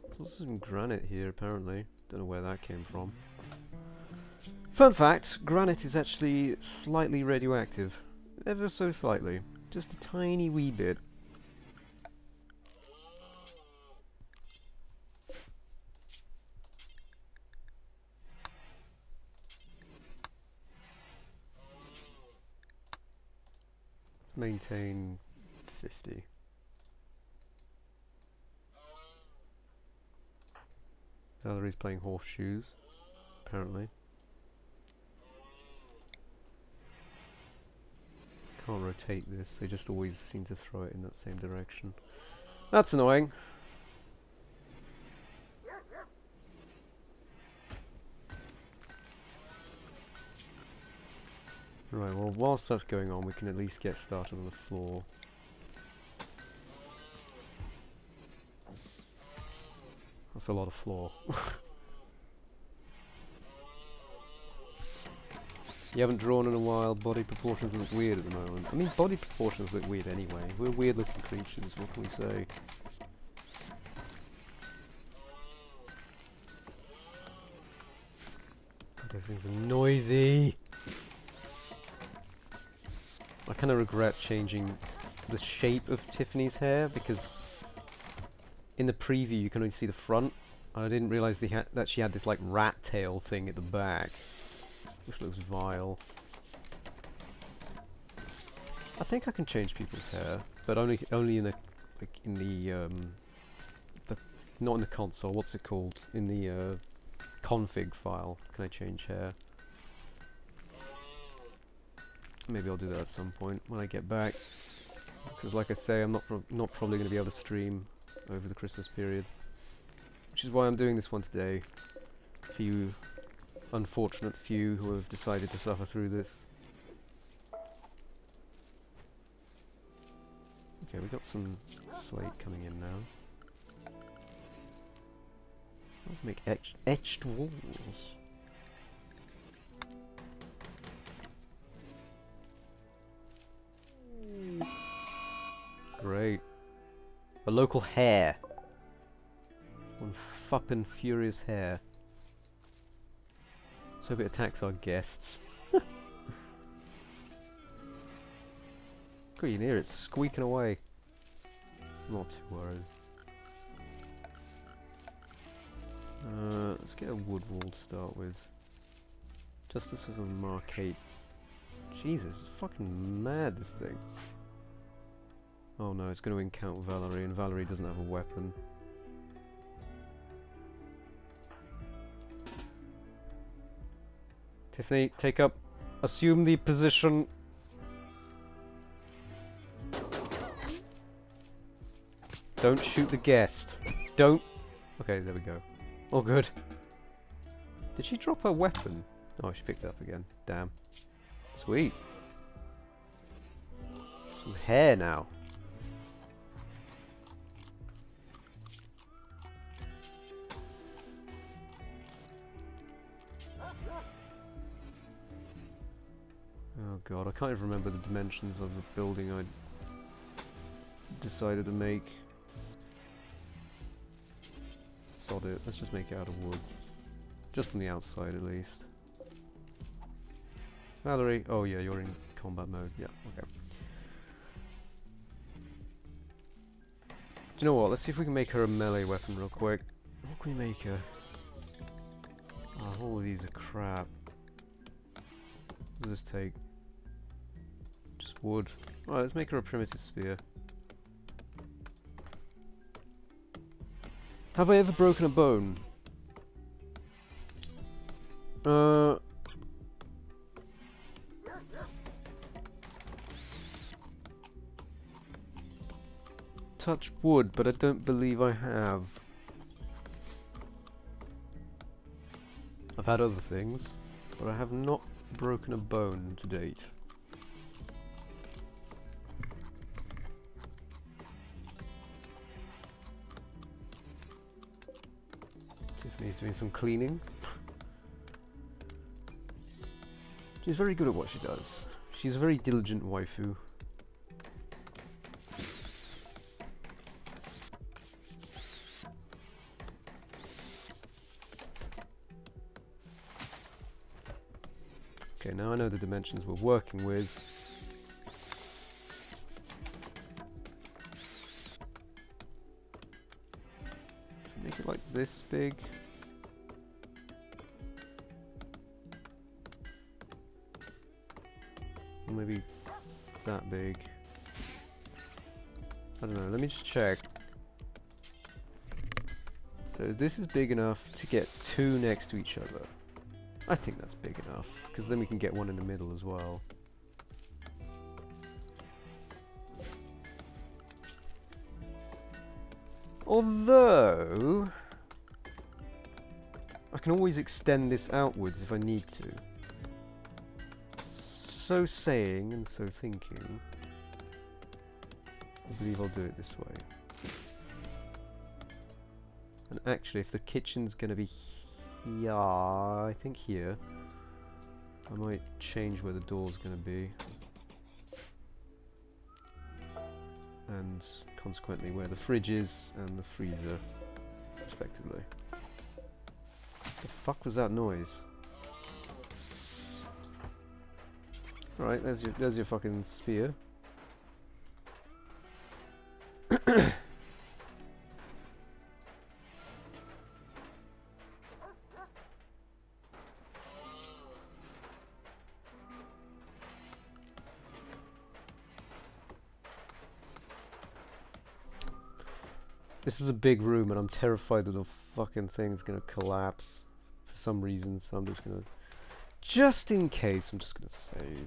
Speaker 1: There's also some granite here, apparently. Don't know where that came from. Fun fact, granite is actually slightly radioactive. Ever so slightly. Just a tiny wee bit. Maintain 50. Valerie's playing horseshoes, apparently. Can't rotate this, they just always seem to throw it in that same direction. That's annoying. Right, well, whilst that's going on, we can at least get started on the floor. That's a lot of floor. You haven't drawn in a while, body proportions look weird at the moment. I mean, body proportions look weird anyway. We're weird looking creatures, what can we say? Those things are noisy! I kind of regret changing the shape of Tiffany's hair, because in the preview you can only see the front. I didn't realise that she had this like rat tail thing at the back, which looks vile. I think I can change people's hair, but only in the not in the console. What's it called? In the config file can I change hair? Maybe I'll do that at some point when I get back, because like I say, I'm not probably going to be able to stream over the Christmas period, which is why I'm doing this one today. For you unfortunate few who have decided to suffer through this. Okay, we got some slate coming in now. Let's make etched walls. Great. A local hare. One fucking furious hare. Let's hope it attacks our guests. God, you can hear it squeaking away. Not too worried. Let's get a wood wall to start with. Just to sort of marcate. Jesus, it's fucking mad, this thing. Oh no, it's going to encounter Valerie, and Valerie doesn't have a weapon. Tiffany, take up. Assume the position. Don't shoot the guest. Don't. Okay, there we go. All good. Did she drop her weapon? Oh, she picked it up again. Damn. Sweet. Some hair now. Oh god, I can't even remember the dimensions of the building I decided to make. Sod it, let's just make it out of wood. Just on the outside at least. Valerie, oh yeah, you're in combat mode, yeah, okay. Do you know what, let's see if we can make her a melee weapon real quick. What can we make her? Oh, all of these are crap. What does this take? Just wood. Alright, let's make her a primitive spear. Have I ever broken a bone? Touch wood, but I don't believe I have. I've had other things, but I have not broken a bone to date. Tiffany's doing some cleaning. She's very good at what she does. She's a very diligent waifu. Okay, now I know the dimensions we're working with. Make it like this big. Or maybe that big. I don't know, let me just check. So this is big enough to get two next to each other. I think that's big enough, because then we can get one in the middle as well. Although, I can always extend this outwards if I need to. So saying and so thinking, I believe I'll do it this way. And actually, if the kitchen's going to be here, I think here, I might change where the door's going to be. And consequently where the fridge is and the freezer, respectively. The fuck was that noise? Alright, there's your fucking spear. This is a big room and I'm terrified that the fucking thing's gonna collapse for some reason, so I'm just gonna... Just in case, I'm just gonna save.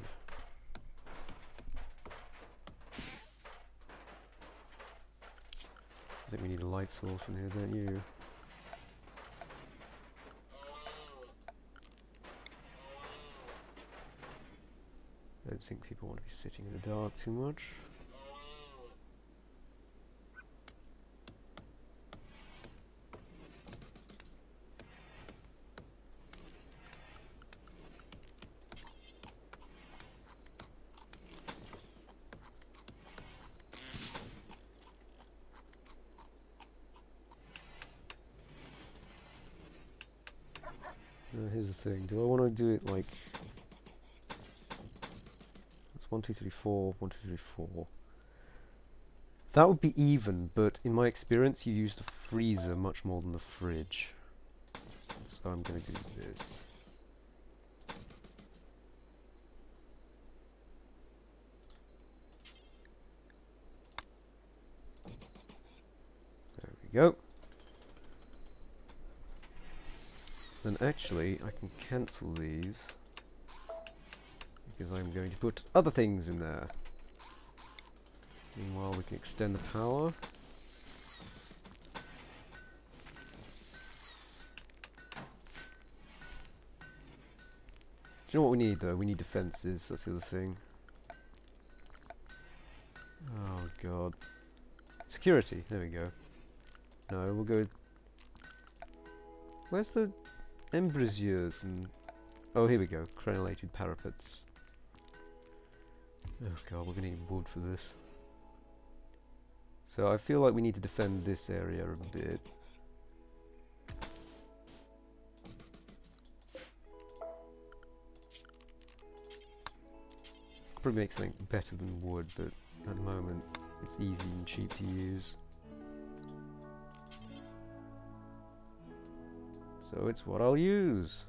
Speaker 1: I think we need a light source in here, don't you? I don't think people want to be sitting in the dark too much. Here's the thing, do I want to do it like... It's 1, 2, 3, 4, 1, 2, 3, 4. That would be even, but in my experience you use the freezer much more than the fridge. So I'm going to do this. There we go. Then actually, I can cancel these because I'm going to put other things in there. Meanwhile, we can extend the power. Do you know what we need though? We need defences, that's the other thing. Oh god. Security, there we go. No, we'll go with... Where's the... embrasures and... Oh, here we go. Crenellated parapets. Oh god, we're gonna need wood for this. So I feel like we need to defend this area a bit. Probably make something better than wood, but at the moment it's easy and cheap to use. So it's what I'll use.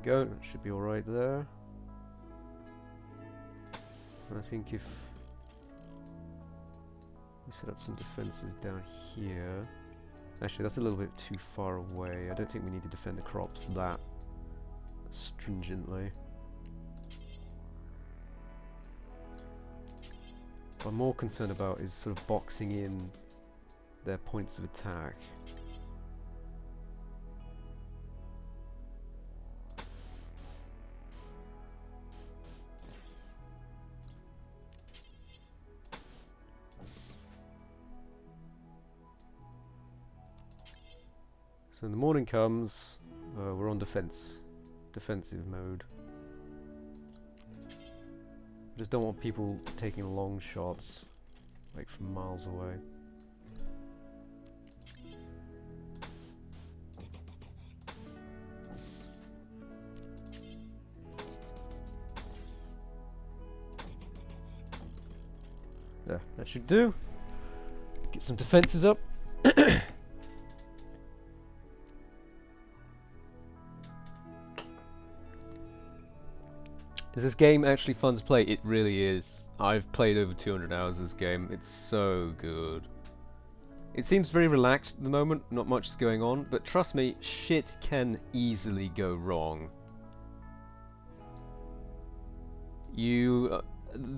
Speaker 1: go. That should be alright there. And I think if we set up some defences down here... Actually, that's a little bit too far away. I don't think we need to defend the crops that stringently. What I'm more concerned about is sort of boxing in their points of attack. So when the morning comes, we're on defensive mode. I just don't want people taking long shots, like from miles away. There, that should do. Get some defenses up. Is this game actually fun to play? It really is. I've played over 200 hours of this game. It's so good. It seems very relaxed at the moment, not much is going on, but trust me, shit can easily go wrong. The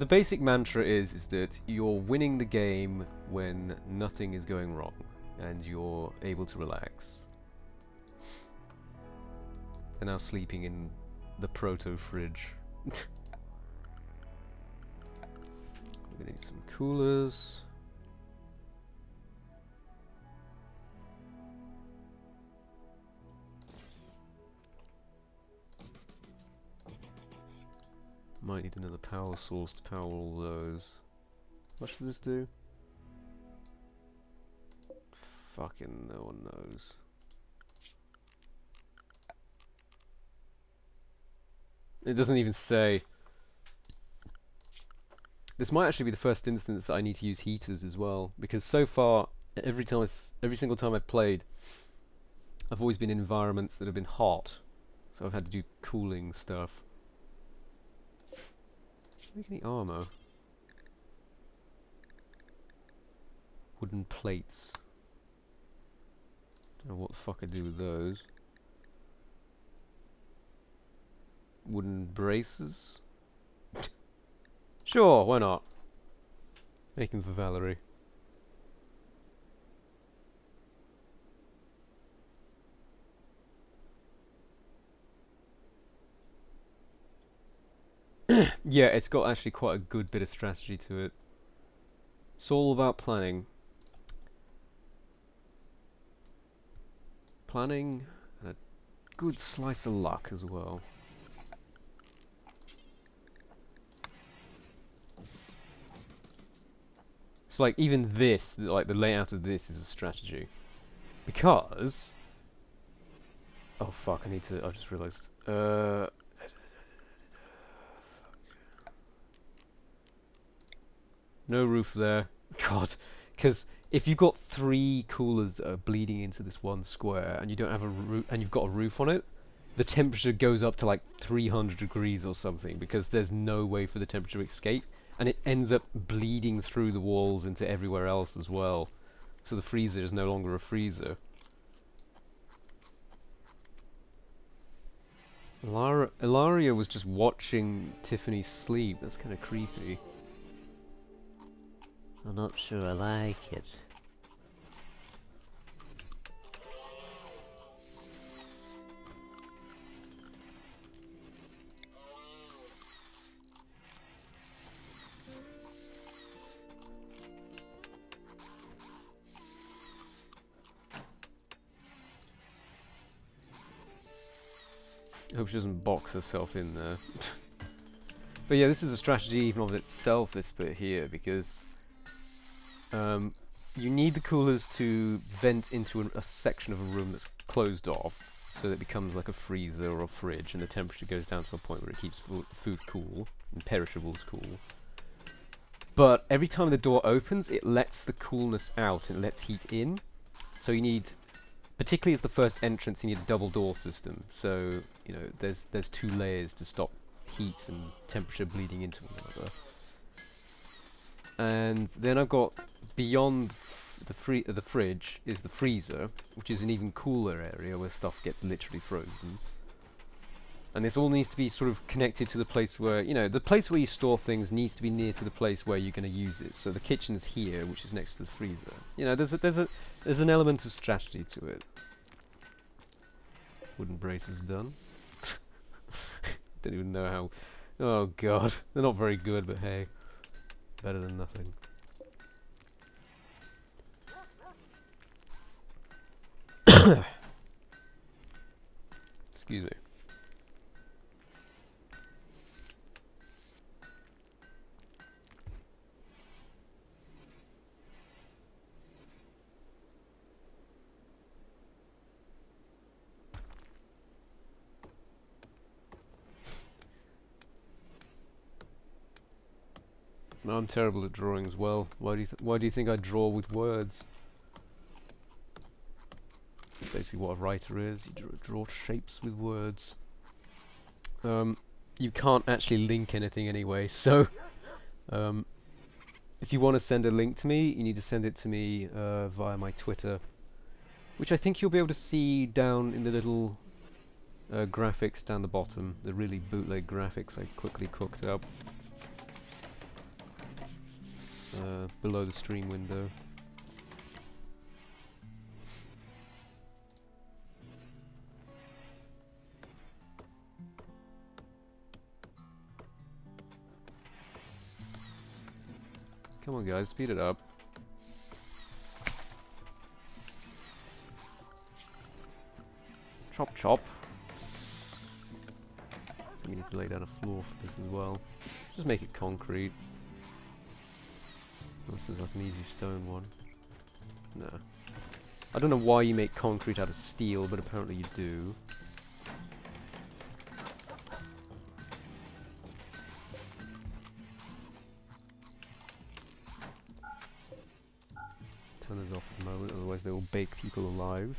Speaker 1: basic mantra is that you're winning the game when nothing is going wrong, and you're able to relax. They're now sleeping in the proto-fridge. We need some coolers. Might need another power source to power all those. What should this do? Fucking no one knows. It doesn't even say. This might actually be the first instance that I need to use heaters as well, because so far, every single time I've played, I've always been in environments that have been hot, so I've had to do cooling stuff. Make any armor? Wooden plates. Don't know what the fuck I do with those. Wooden braces? Sure, why not? Make them for Valerie. Yeah, it's got actually quite a good bit of strategy to it. It's all about planning. Planning and a good slice of luck as well. So like even this, like the layout of this is a strategy. Because... Oh fuck, I just realised. No roof there. God, because if you've got 3 coolers that are bleeding into this one square and you don't have a roof, and you've got a roof on it, the temperature goes up to like 300 degrees or something because there's no way for the temperature to escape, and it ends up bleeding through the walls into everywhere else as well. So the freezer is no longer a freezer. Ilaria was just watching Tiffany sleep. That's kind of creepy.
Speaker 2: I'm not sure I like it.
Speaker 1: I hope she doesn't box herself in there. But yeah, this is a strategy even of itself, this bit here, because you need the coolers to vent into a section of a room that's closed off, so that it becomes like a freezer or a fridge, and the temperature goes down to a point where it keeps food cool, and perishables cool. But every time the door opens, it lets the coolness out, and it lets heat in, so you need particularly as the first entrance, you need a double door system. So you know, there's 2 layers to stop heat and temperature bleeding into one another. And then I've got beyond the fridge is the freezer, which is an even cooler area where stuff gets literally frozen. And this all needs to be sort of connected to the place where, you know, the place where you store things needs to be near to the place where you're going to use it. So the kitchen's here, which is next to the freezer. You know, there's an element of strategy to it. Wooden braces done. Don't even know how. Oh god, they're not very good, but hey, better than nothing. Excuse me. I'm terrible at drawing as well. Why do you think I draw with words? Basically what a writer is. You draw shapes with words. You can't actually link anything anyway, so if you want to send a link to me, you need to send it to me via my Twitter, which I think you'll be able to see down in the little graphics down the bottom, the really bootleg graphics I quickly cooked up. Below the stream window. Come on guys, speed it up. Chop chop. We need to lay down a floor for this as well. Just make it concrete. This is like an easy stone one. No. I don't know why you make concrete out of steel, but apparently you do. Turn this off for the moment, otherwise they will bake people alive.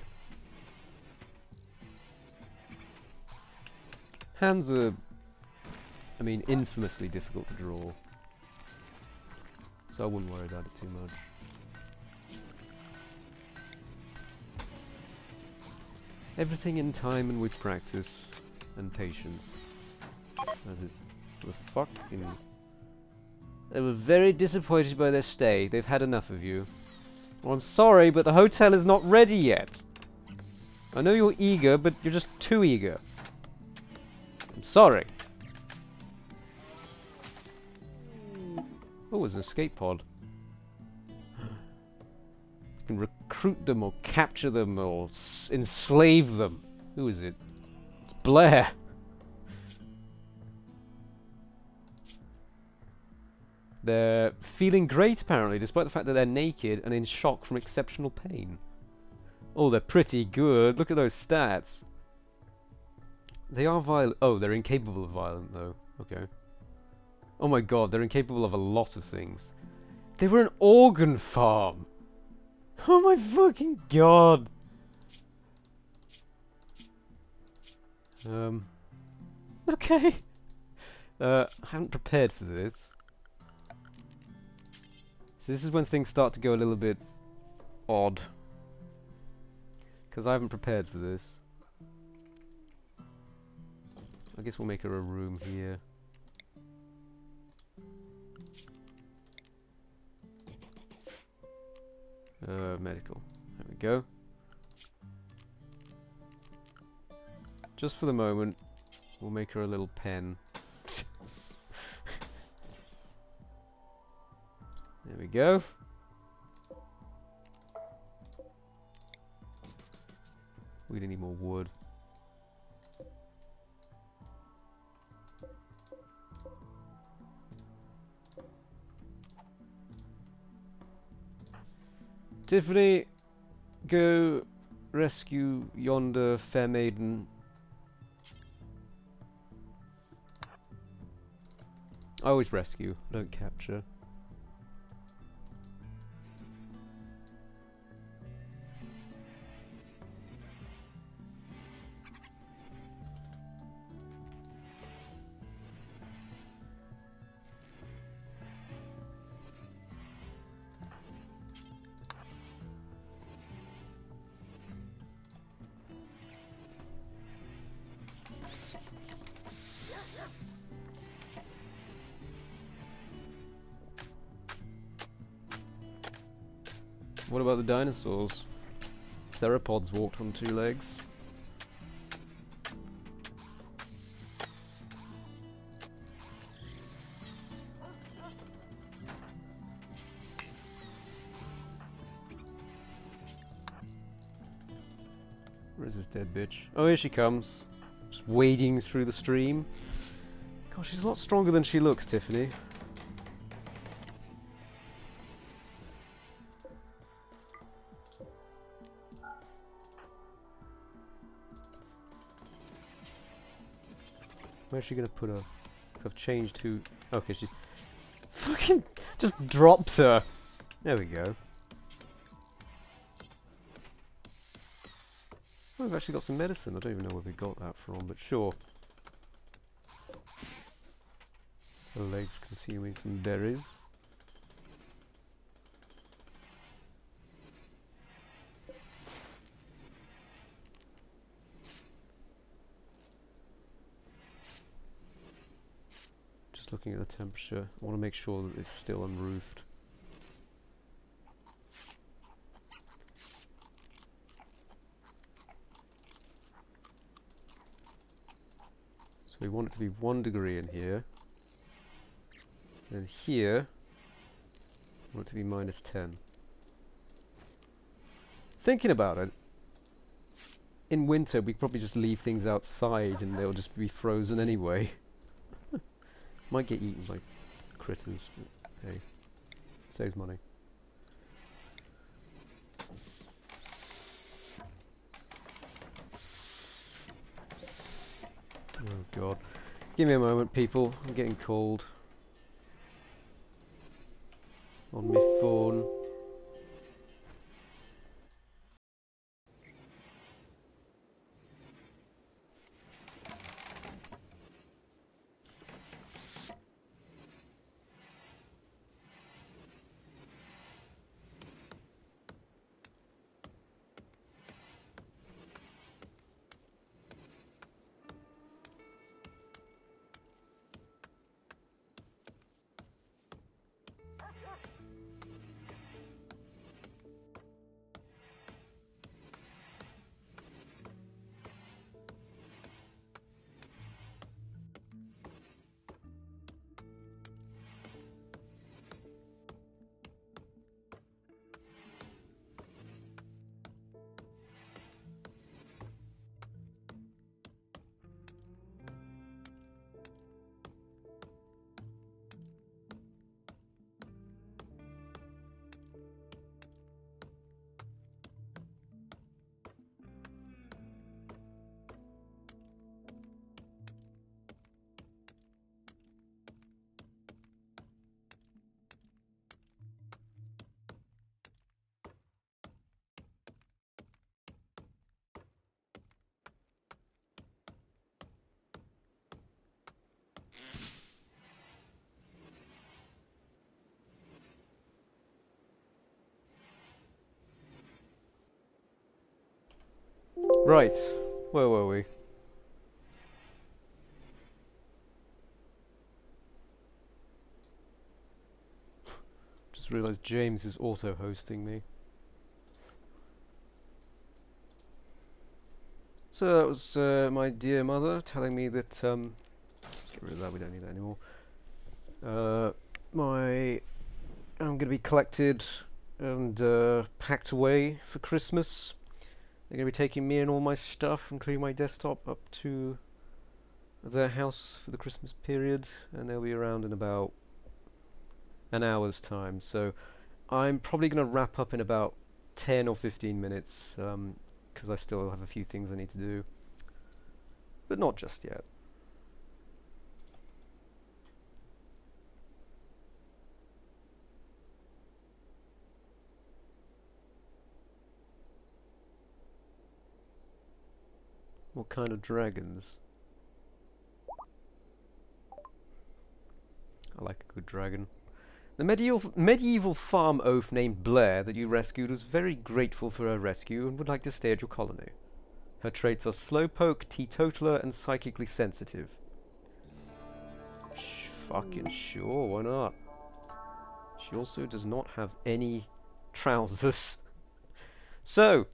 Speaker 1: Hands are, I mean, infamously difficult to draw. So I wouldn't worry about it too much. Everything in time and with practice and patience. As it the fucking. They were very disappointed by their stay. They've had enough of you. Well, I'm sorry, but the hotel is not ready yet. I know you're eager, but you're just too eager. I'm sorry. Oh, there's an escape pod. You can recruit them or capture them or enslave them. Who is it? It's Blair. They're feeling great, apparently, despite the fact that they're naked and in shock from exceptional pain. Oh, they're pretty good. Look at those stats. They are violent. Oh, they're incapable of violent, though. Okay. Oh my god, they're incapable of a lot of things. They were an organ farm! Oh my fucking god! Okay. I haven't prepared for this. So this is when things start to go a little bit odd. Because I haven't prepared for this. I guess we'll make her a room here. Medical. There we go. Just for the moment, we'll make her a little pen. There we go. We need more wood. Tiffany, go rescue yonder fair maiden. I always rescue, don't capture. What about the dinosaurs? Theropods walked on 2 legs. Where's this dead bitch? Oh, here she comes. Just wading through the stream. Gosh, she's a lot stronger than she looks, Tiffany. Where's she gonna put her? I've changed who... Okay, she... Fucking... just drops her! There we go. Oh, we've actually got some medicine. I don't even know where we got that from, but sure. Her legs consuming some berries. Just looking at the temperature. I want to make sure that it's still unroofed. So we want it to be 1 degree in here. And here, I want it to be -10. Thinking about it, in winter we probably just leave things outside and they'll just be frozen anyway. Might get eaten by critters, but hey, saves money. Oh god. Give me a moment, people. I'm getting cold. On my phone. Right, where were we? Just realised James is auto-hosting me. So that was my dear mother telling me that, let's get rid of that, we don't need that anymore. I'm going to be collected and packed away for Christmas. They're going to be taking me and all my stuff, including my desktop, up to their house for the Christmas period, and they'll be around in about an hour's time. So I'm probably going to wrap up in about 10 or 15 minutes, because I still have a few things I need to do. But not just yet. What kind of dragons? I like a good dragon. The medieval farm oaf named Blair that you rescued was very grateful for her rescue and would like to stay at your colony. Her traits are slowpoke, teetotaler, and psychically sensitive. Fucking sure, why not? She also does not have any trousers. So,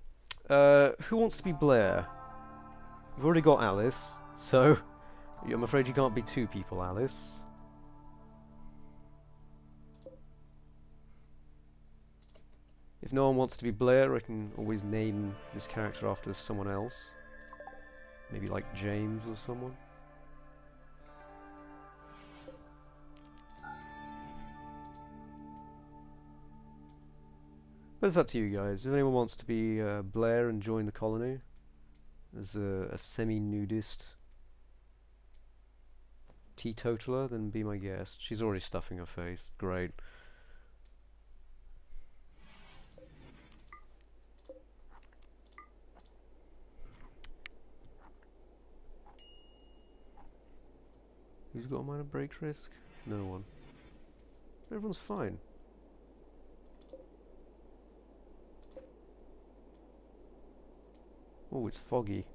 Speaker 1: who wants to be Blair? You've already got Alice, so I'm afraid you can't be two people, Alice. If no one wants to be Blair, I can always name this character after someone else. Maybe like James or someone. But it's up to you guys. If anyone wants to be Blair and join the colony as a semi-nudist teetotaler, then be my guest. She's already stuffing her face. Great. Who's got a minor break risk? No one. Everyone's fine. Oh, it's foggy.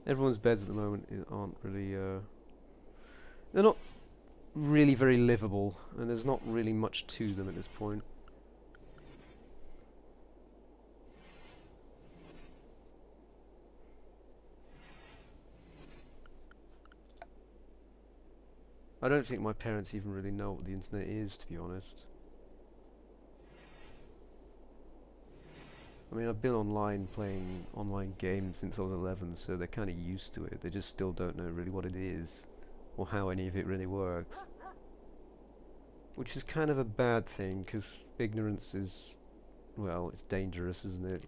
Speaker 1: Everyone's beds at the moment aren't really, they're not really very livable, and there's not really much to them at this point. I don't think my parents even really know what the internet is, to be honest. I mean, I've been online playing online games since I was 11, so they're kind of used to it. They just still don't know really what it is, or how any of it really works. Which is kind of a bad thing, because ignorance is, well, it's dangerous, isn't it?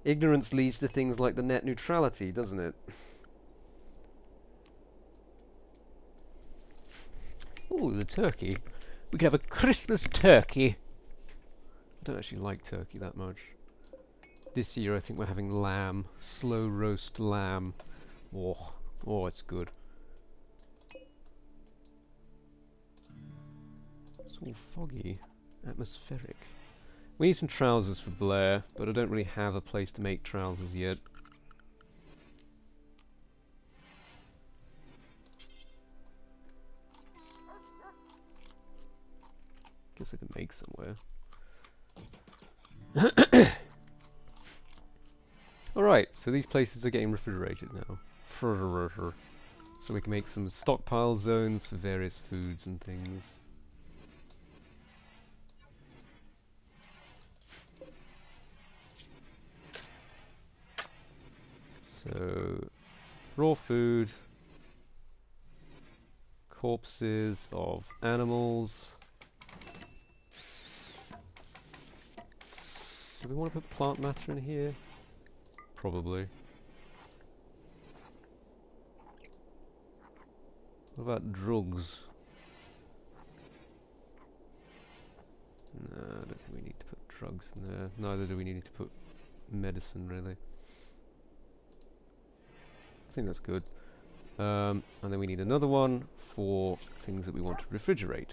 Speaker 1: Ignorance leads to things like the net neutrality, doesn't it? Oh, there's a turkey. We could have a Christmas turkey. I don't actually like turkey that much. This year I think we're having lamb. Slow roast lamb. Oh, it's good. It's all foggy. Atmospheric. We need some trousers for Blair, but I don't really have a place to make trousers yet. Guess I could make somewhere. Alright, so these places are getting refrigerated now. So we can make some stockpile zones for various foods and things. So, raw food, corpses of animals. Do we want to put plant matter in here? Probably. What about drugs? No, I don't think we need to put drugs in there. Neither do we need to put medicine, really. I think that's good. And then we need another one for things that we want to refrigerate.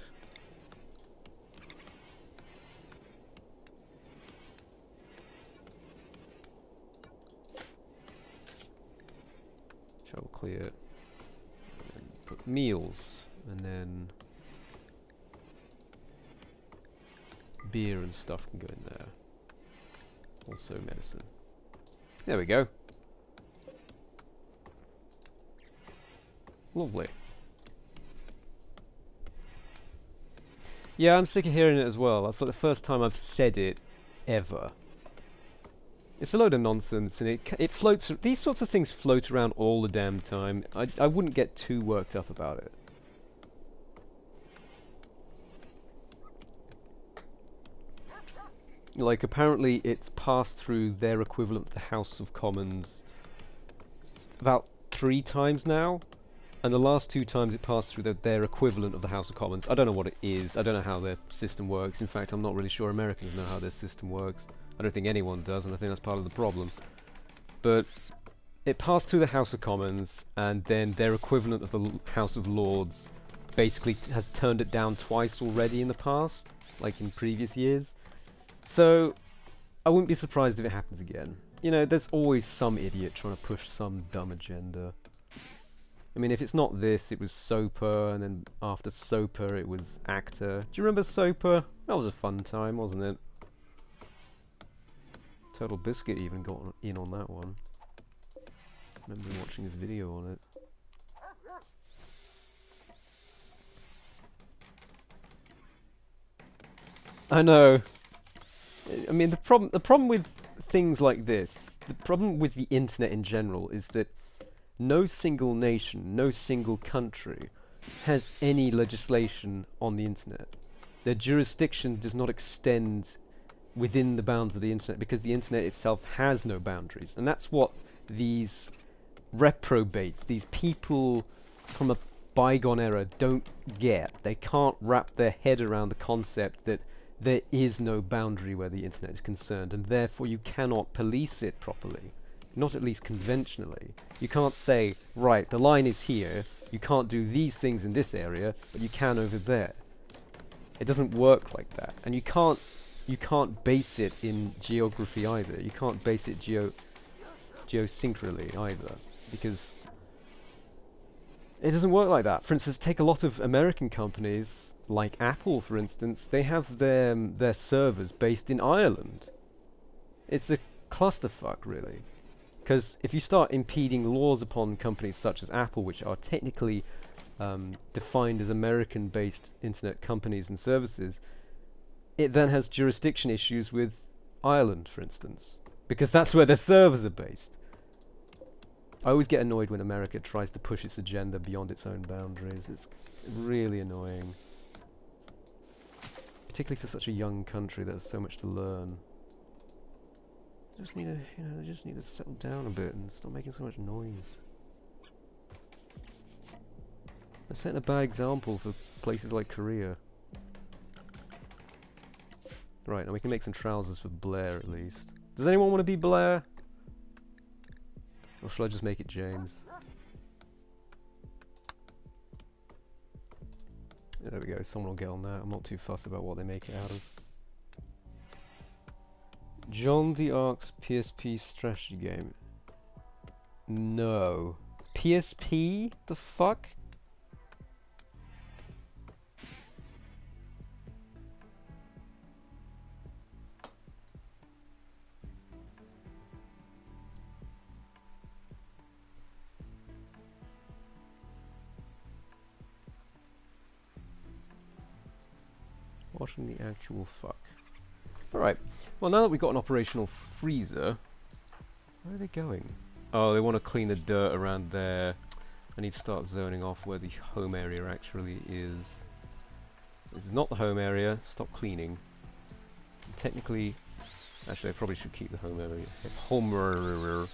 Speaker 1: Shall clear. And put meals, and then beer and stuff can go in there. Also medicine. There we go. Lovely. Yeah, I'm sick of hearing it as well. That's like the first time I've said it ever. It's a load of nonsense, and it floats. These sorts of things float around all the damn time. I wouldn't get too worked up about it. Like, apparently it's passed through their equivalent of the House of Commons about 3 times now. And the last 2 times it passed through their equivalent of the House of Commons. I don't know what it is. I don't know how their system works. In fact, I'm not really sure Americans know how their system works. I don't think anyone does, and I think that's part of the problem. But it passed through the House of Commons, and then their equivalent of the House of Lords basically has turned it down twice already in the past, like in previous years. So I wouldn't be surprised if it happens again. you know, there's always some idiot trying to push some dumb agenda. I mean, if it's not this, it was SOPA, and then after SOPA it was ACTA. Do you remember SOPA? That was a fun time, wasn't it? Total Biscuit even got in on that one. I remember watching his video on it. I know. I mean, the problem with things like this, the problem with the internet in general, is that no single nation, no single country has any legislation on the internet. Their jurisdiction does not extend within the bounds of the internet because the internet itself has no boundaries. And that's what these reprobates, these people from a bygone era don't get. They can't wrap their head around the concept that there is no boundary where the internet is concerned, and therefore you cannot police it properly. Not at least conventionally. You can't say, right, the line is here, you can't do these things in this area, but you can over there. It doesn't work like that. And you can't base it in geography either. You can't base it geosynchrally either, because it doesn't work like that. For instance, take a lot of American companies, like Apple for instance, they have their servers based in Ireland. It's a clusterfuck, really. Because if you start impeding laws upon companies such as Apple, which are technically defined as American-based internet companies and services, it then has jurisdiction issues with Ireland, for instance, because that's where their servers are based. I always get annoyed when America tries to push its agenda beyond its own boundaries. It's really annoying. Particularly for such a young country that has so much to learn. They just need to settle down a bit and stop making so much noise. They're setting a bad example for places like Korea. Right, now we can make some trousers for Blair at least. Does anyone want to be Blair? Or shall I just make it James? There we go, someone will get on that. I'm not too fussed about what they make it out of. John the Ark's PSP strategy game. No. PSP? The fuck? Watching the actual fuck. Alright, well now that we've got an operational freezer, where are they going? Oh, they want to clean the dirt around there. I need to start zoning off where the home area actually is. This is not the home area, stop cleaning. Technically, actually I probably should keep the home area. Home area.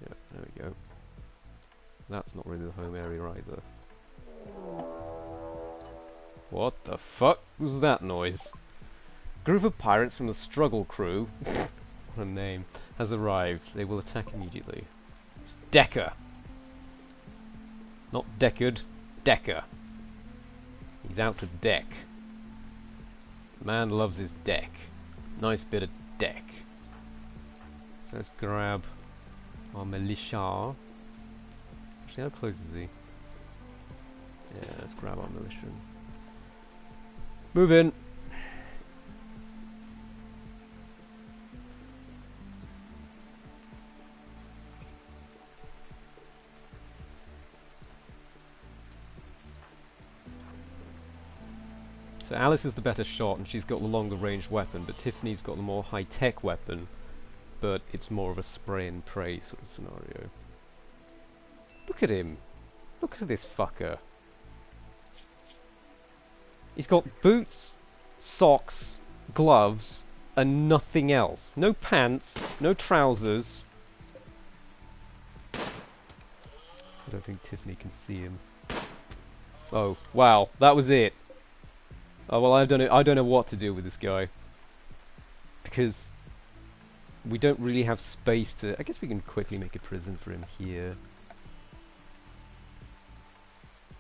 Speaker 1: Yeah, there we go. That's not really the home area either. What the fuck was that noise? Group of pirates from the Struggle Crew, what a name, has arrived. They will attack immediately. It's Decker. Not Deckard, Decker. He's out to deck. Man loves his deck. Nice bit of deck. So let's grab our militia. Actually, how close is he? Yeah, let's grab our militia. Move in. So Alice is the better shot and she's got the longer range weapon, but Tiffany's got the more high-tech weapon, but it's more of a spray and pray sort of scenario. Look at him. Look at this fucker. He's got boots, socks, gloves, and nothing else. No pants, no trousers. I don't think Tiffany can see him. Oh, wow, that was it. Oh well, I don't know what to do with this guy. Because we don't really have space to... I guess we can quickly make a prison for him here.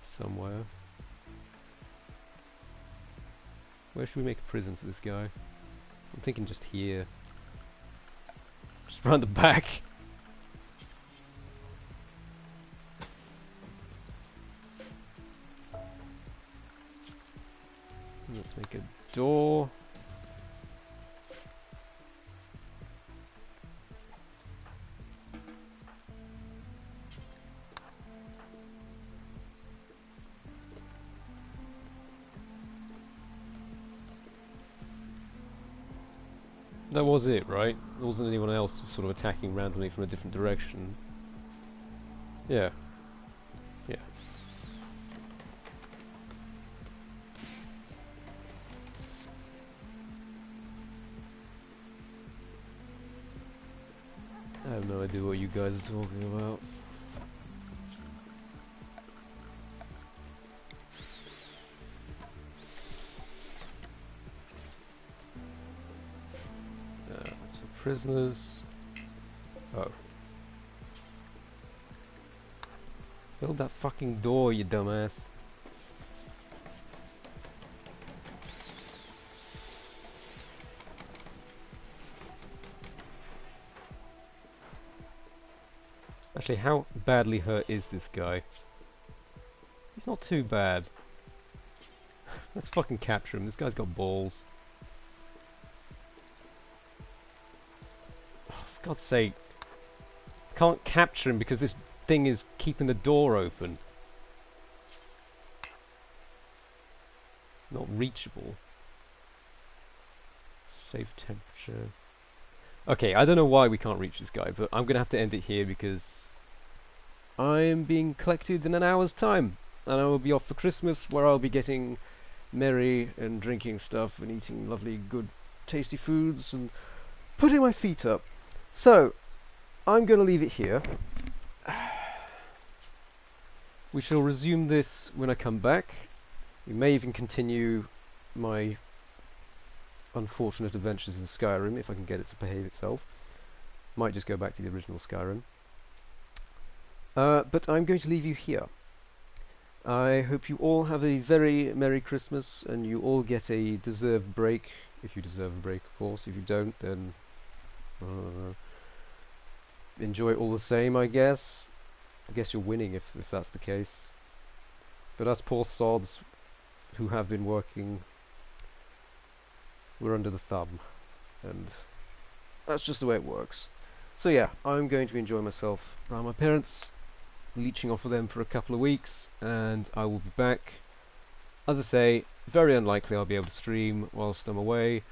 Speaker 1: Somewhere. Where should we make a prison for this guy? I'm thinking just here. Just round the back. Let's make a door. That was it, right? There wasn't anyone else just sort of attacking randomly from a different direction. Yeah. Yeah. I have no idea what you guys are talking about. That's for prisoners. Oh. Build that fucking door, you dumbass. Actually, how badly hurt is this guy? He's not too bad. Let's fucking capture him. This guy's got balls. Oh, for God's sake. Can't capture him because this thing is keeping the door open. Not reachable. Safe temperature. Okay, I don't know why we can't reach this guy, but I'm gonna have to end it here because I'm being collected in an hour's time. And I will be off for Christmas, where I'll be getting merry and drinking stuff and eating lovely, good, tasty foods and putting my feet up. So, I'm gonna leave it here. We shall resume this when I come back. We may even continue my unfortunate adventures in Skyrim if I can get it to behave itself. Might just go back to the original Skyrim. But I'm going to leave you here. I hope you all have a very Merry Christmas and you all get a deserved break. If you deserve a break, of course. If you don't, then enjoy it all the same, I guess. I guess you're winning if that's the case. But us poor sods who have been working, we're under the thumb. And that's just the way it works. So yeah, I'm going to enjoy myself around my parents, leeching off of them for a couple of weeks, and I will be back. As I say, very unlikely I'll be able to stream whilst I'm away.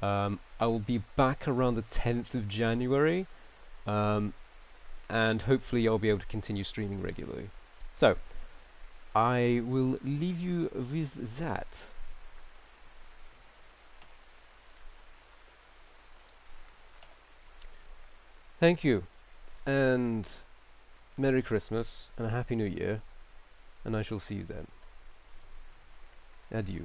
Speaker 1: I will be back around the 10th of January, and hopefully I'll be able to continue streaming regularly. So, I will leave you with that. Thank you, and Merry Christmas, and a Happy New Year, and I shall see you then. Adieu.